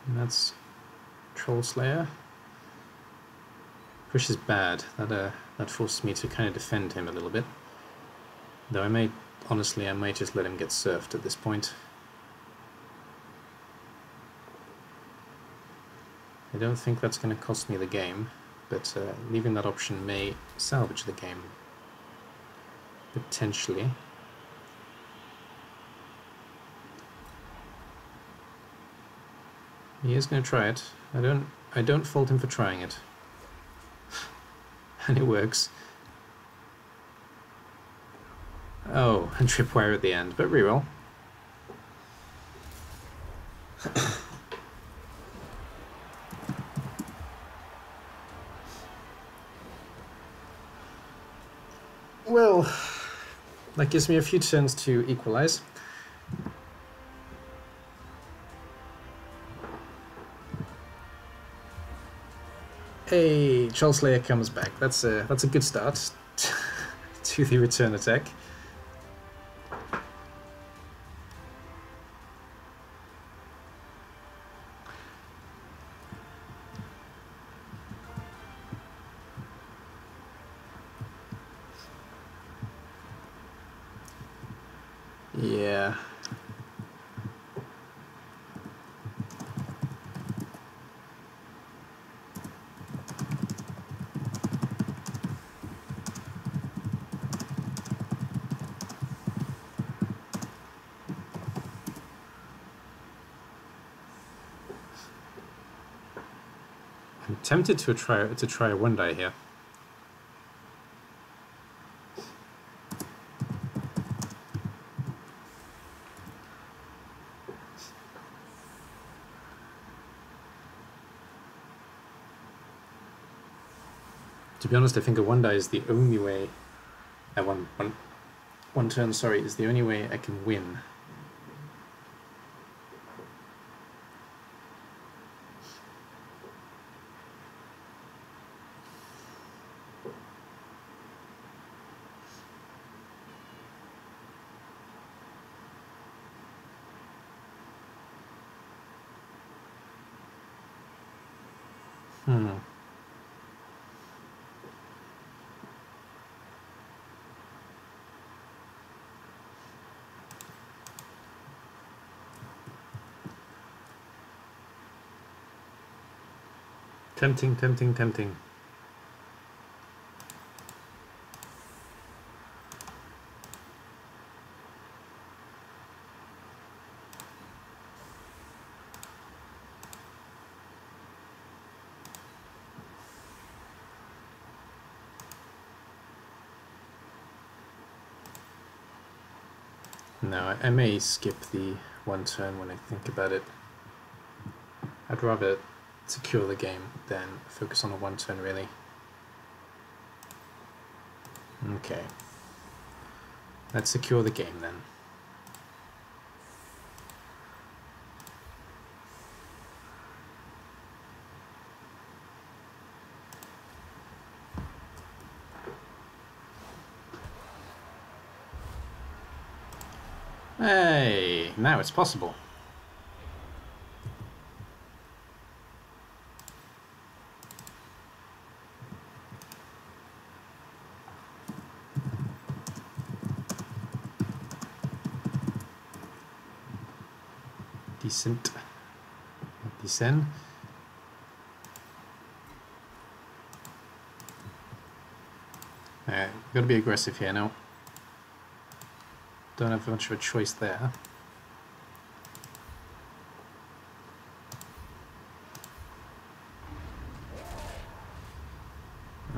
And that's Troll Slayer. Push is bad. That forces me to kind of defend him a little bit. Though I may, honestly, I might just let him get surfed at this point. I don't think that's going to cost me the game, but leaving that option may salvage the game. Potentially. He is going to try it. I don't fault him for trying it. And it works. Oh, and tripwire at the end, but reroll. Well, that gives me a few turns to equalize. Hey, Troll Slayer comes back. That's a good start to the return attack. Yeah. tempted to try a one die here. To be honest, I think a one die is the only way. One turn, sorry, is the only way I can win. Tempting, tempting, tempting. No, I may skip the one turn when I think about it. I'd rather secure the game than focus on the one turn, really. Okay. Let's secure the game then. Hey, now it's possible. Decent. Descend. Alright, gotta be aggressive here now. Don't have much of a choice there.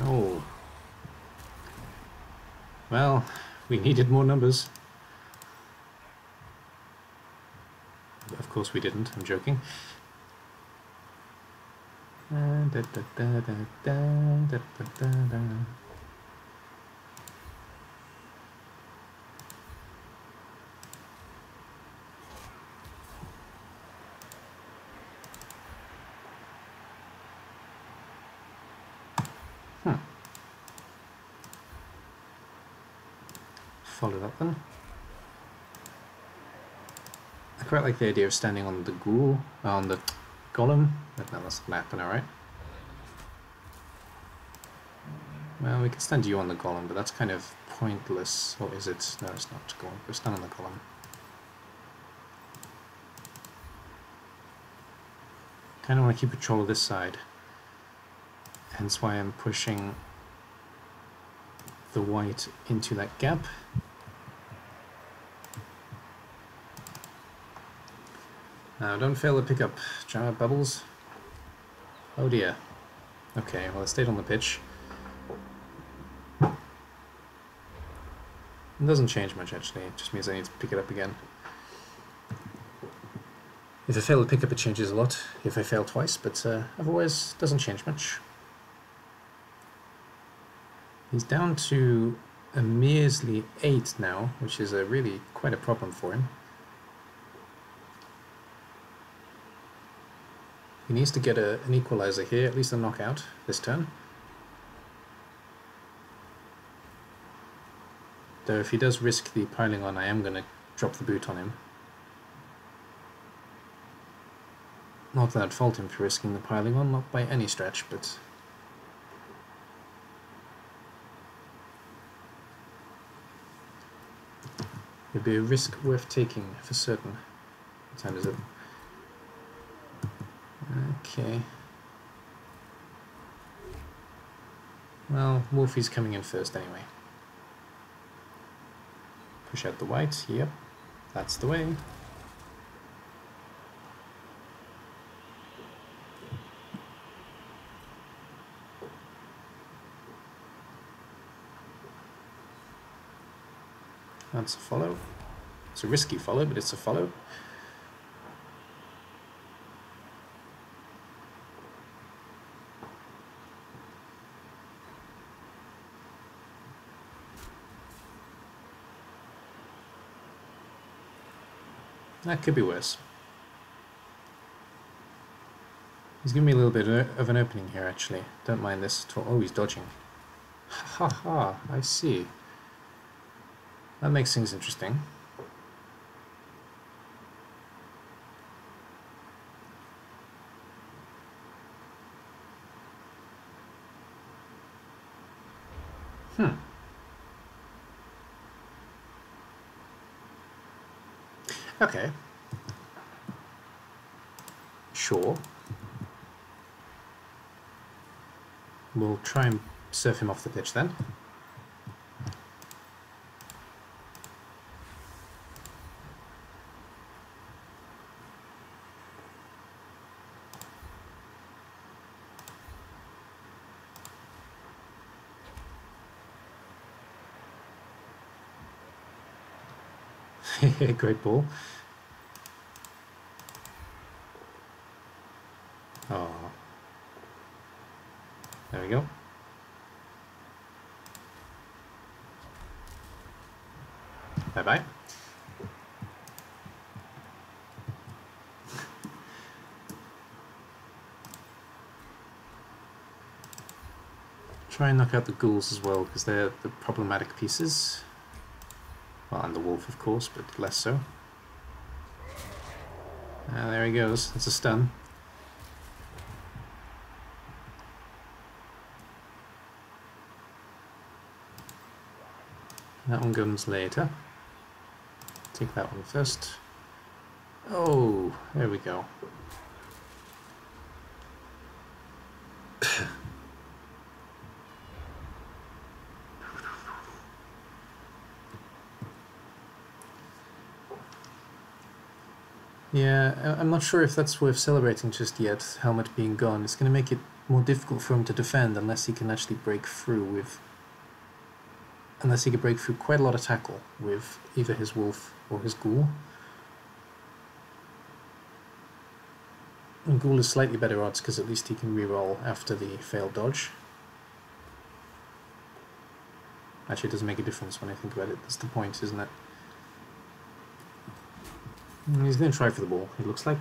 Oh. Well, we needed more numbers. Of course we didn't, I'm joking. Follow that then. I quite like the idea of standing on the ghoul, on the golem, but no, that's not gonna happen, alright. Well, we can stand you on the golem, but that's kind of pointless. Or is it? No, it's not. Go on, go stand on the golem. Kind of want to keep control of this side. Hence why I'm pushing the white into that gap. Now, don't fail to pick up giant bubbles. Oh dear. Okay, well I stayed on the pitch. It doesn't change much actually, it just means I need to pick it up again. If I fail to pick up, it changes a lot. If I fail twice, but otherwise it doesn't change much. He's down to a measly 8 now, which is really quite a problem for him. He needs to get an equalizer here, at least a knockout this turn. Though if he does risk the piling on, I am going to drop the boot on him. Not that I'd fault him for risking the piling on, not by any stretch, but... it'd be a risk worth taking for certain. What time is it? Okay. Well, Wolfie's coming in first anyway. Push out the white, yep, that's the way. That's a follow. It's a risky follow, but it's a follow. That could be worse. He's giving me a little bit of an opening here, actually. Don't mind this at all. Oh, he's dodging. Ha ha, I see. That makes things interesting. Okay. Sure. We'll try and surf him off the pitch then. Great ball. Oh. There we go. Bye-bye. Try and knock out the ghouls as well, because they're the problematic pieces. Well, and the wolf, of course, but less so. Ah, there he goes. That's a stun. That one comes later. Take that one first. Oh, there we go. Yeah, I'm not sure if that's worth celebrating just yet, helmet being gone. It's going to make it more difficult for him to defend unless he can actually break through with... Unless he can break through quite a lot of tackle with either his wolf or his ghoul. And ghoul is slightly better odds because at least he can reroll after the failed dodge. Actually, it doesn't make a difference when I think about it. That's the point, isn't it? He's going to try for the ball, it looks like.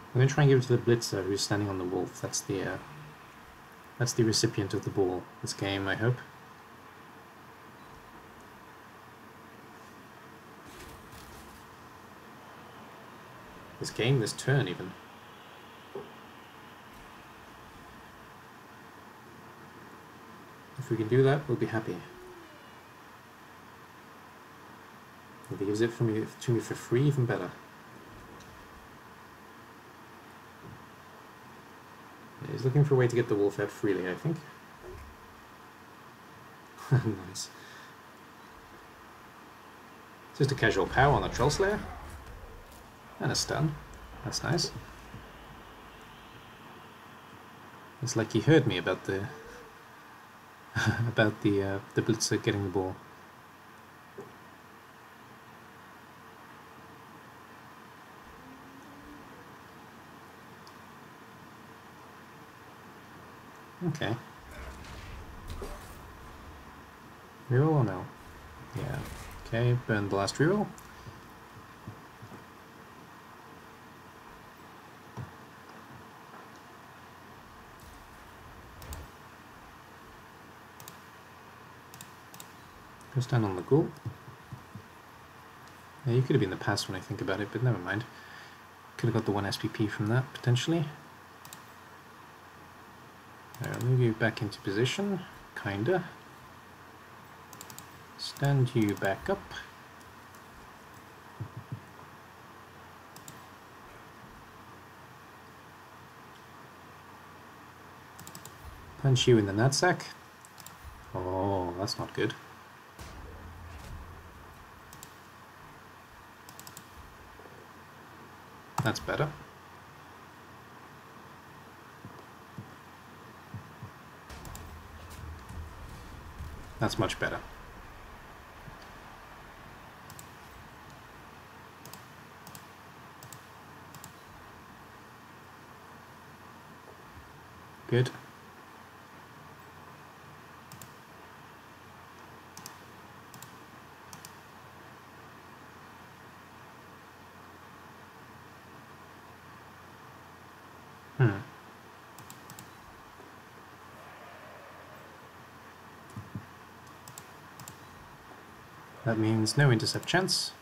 I'm going to try and give it to the blitzer who's standing on the wolf. That's the recipient of the ball this game, I hope. This game, this turn even. If we can do that, we'll be happy. If he gives it to me for free, even better. He's looking for a way to get the wolf out freely, I think. Nice. Just a casual pow on the Troll Slayer. And a stun. That's nice. It's like he heard me about the about the blitzer getting the ball. Okay. Reroll or no? Yeah. Okay, burn the last reroll. Goes down on the ghoul. Yeah, you could have been the pass when I think about it, but never mind. Could have got the 1 SPP from that, potentially. I'll move you back into position, kinda. Stand you back up. Punch you in the nutsack. Oh, that's not good. That's better. That's much better. Good. That means no intercept chance.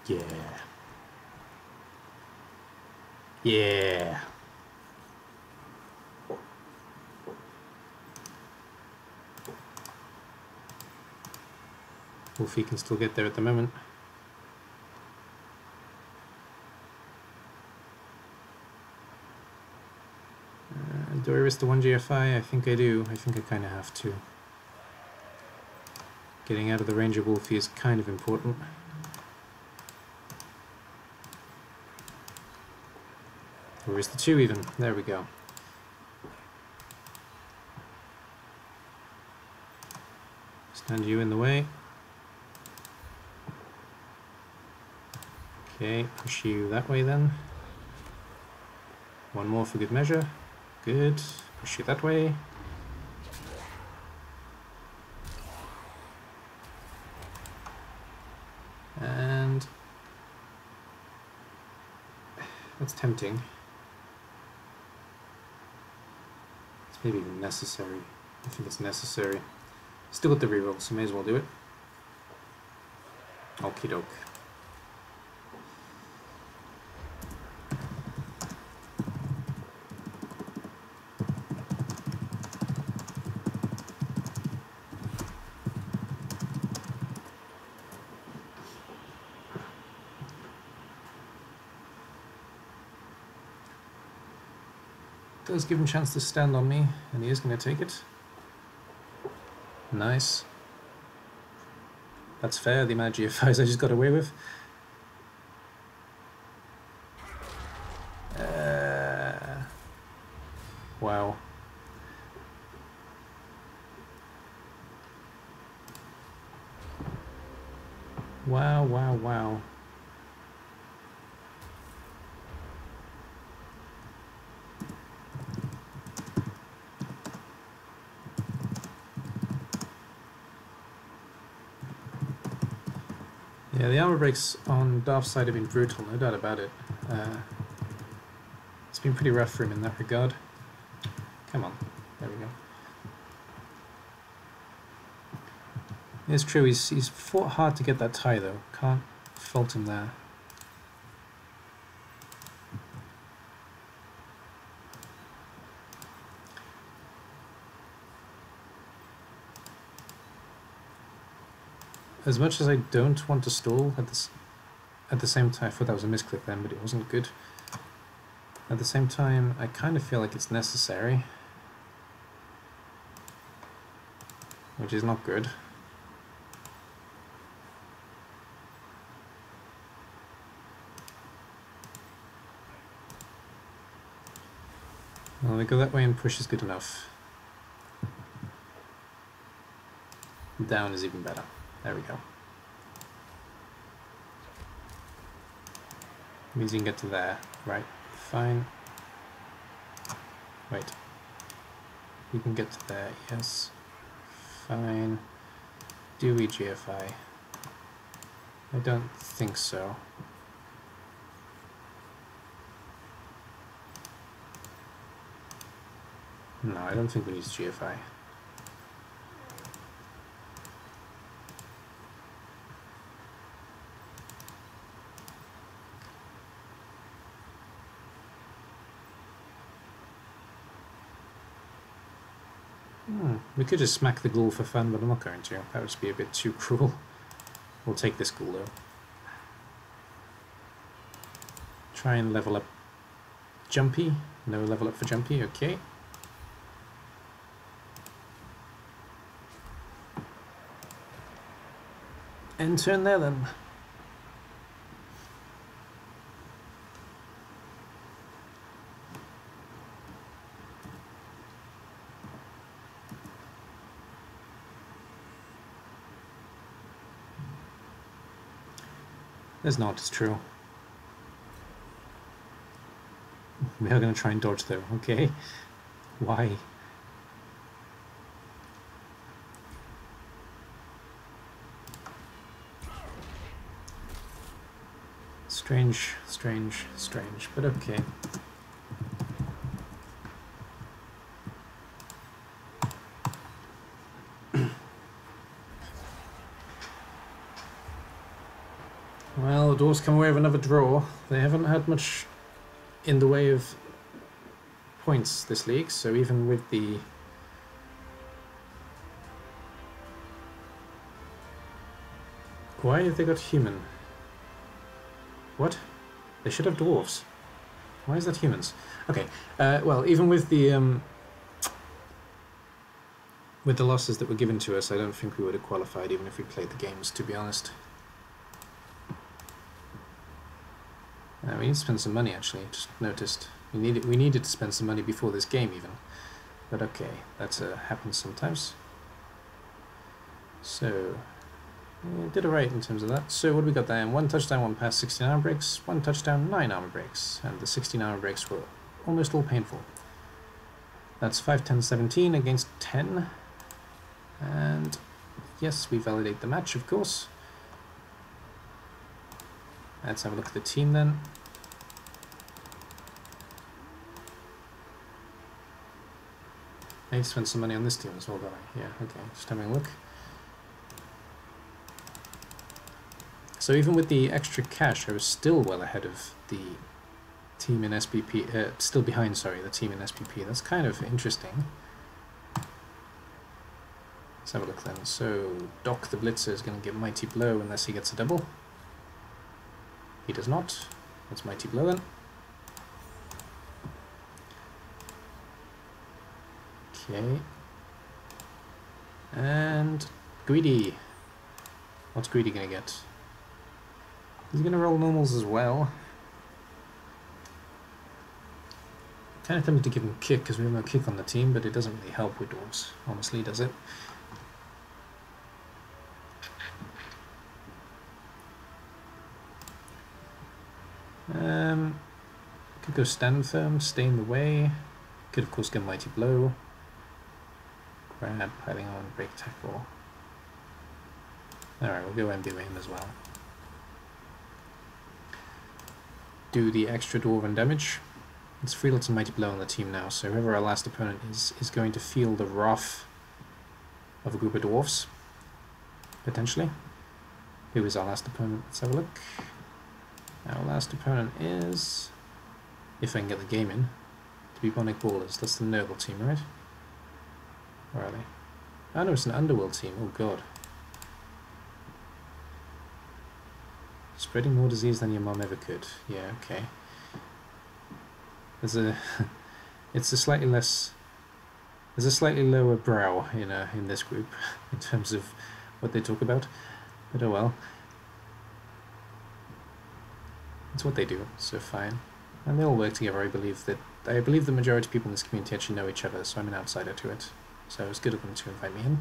Yeah. Yeah. Wolfie can still get there at the moment. Do I risk the 1 GFI? I think I do. I think I kind of have to. Getting out of the range of Wolfie is kind of important. Or is the 2 even? There we go. Stand you in the way. Okay, push you that way then. One more for good measure. Good. Push you that way. And that's tempting. It's maybe even necessary. I think it's necessary. Still with the reroll, so may as well do it. Okie doke. Does give him a chance to stand on me, and he is going to take it. Nice. That's fair, the amount of GFIs I just got away with. Wow. Wow, wow, wow. Yeah, the armor breaks on Darth's side have been brutal, no doubt about it. It's been pretty rough for him in that regard. Come on, there we go. It's true, he's fought hard to get that tie though, can't fault him there. As much as I don't want to stall at the same time, I thought that was a misclick then, but it wasn't good. At the same time, I kind of feel like it's necessary, which is not good. Well, we go that way and push is good enough. Down is even better. There we go. Means you can get to there. Right. Fine. Wait. You can get to there. Yes. Fine. Do we GFI? I don't think so. No, I don't think we need to GFI. We could just smack the ghoul for fun, but I'm not going to. That would just be a bit too cruel. We'll take this ghoul though. Try and level up Jumpy. No level up for Jumpy, okay. End turn there then. There's not, it's true. We are going to try and dodge though, okay? Why? Strange, strange, strange, but okay. Well, the Dwarves come away with another draw. They haven't had much in the way of points this league, so even with the... Why have they got human? What? They should have dwarves. Why is that humans? Okay, well, even with the losses that were given to us, I don't think we would have qualified even if we played the games, to be honest. We need to spend some money, actually. Just noticed we needed to spend some money before this game, even. But okay, that happens sometimes. So we did alright in terms of that. So what do we got there? 1 touchdown, 1 pass, 16 armor breaks. 1 touchdown, 9 armor breaks, and the 16 armor breaks were almost all painful. That's 5, 10, 17 against 10, and yes, we validate the match, of course. Let's have a look at the team then. I need to spend some money on this team as well, don't I? Yeah, okay, just having a look. So even with the extra cash, I was still well ahead of the team in SPP, still behind, sorry, the team in SPP. That's kind of interesting. Let's have a look then. So Doc the Blitzer is going to get Mighty Blow unless he gets a double. He does not. That's Mighty Blow then. Okay. And Greedy. What's Greedy going to get? He's going to roll normals as well. Kind of tempted to give him kick because we have no kick on the team, but it doesn't really help with dwarves, honestly, does it? Could go stand firm, stay in the way. Could of course get Mighty Blow. Grab, piling on, break tackle. Alright, we'll go MB with him as well. Do the extra dwarven damage. It's 3 lots of Mighty Blow on the team now, so whoever our last opponent is going to feel the wrath of a group of dwarfs, potentially. Who is our last opponent? Let's have a look. Our last opponent is, if I can get the game in, to be Bonic Ballers. That's the Noble team, right? Where are they? Oh no, it's an Underworld team. Oh god. Spreading more disease than your mum ever could. Yeah, okay. There's a it's a slightly less, there's a slightly lower brow in this group in terms of what they talk about, but oh well. It's what they do, so fine. And they all work together. I believe the majority of people in this community actually know each other, so I'm an outsider to it. So it's good of them to invite me in.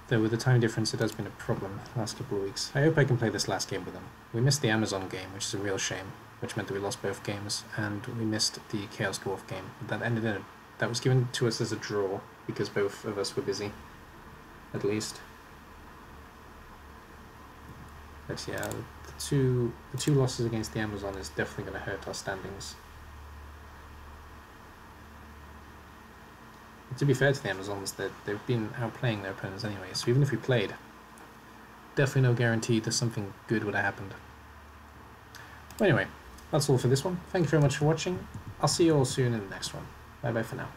Though with the time difference it has been a problem the last couple of weeks. I hope I can play this last game with them. We missed the Amazon game, which is a real shame, which meant that we lost both games, and we missed the Chaos Dwarf game. That was given to us as a draw, because both of us were busy, at least. But yeah, the two losses against the Amazon is definitely going to hurt our standings. But to be fair to the Amazons, they've been outplaying their opponents anyway, so even if we played, definitely no guarantee that something good would have happened. But anyway, that's all for this one. Thank you very much for watching. I'll see you all soon in the next one. Bye bye for now.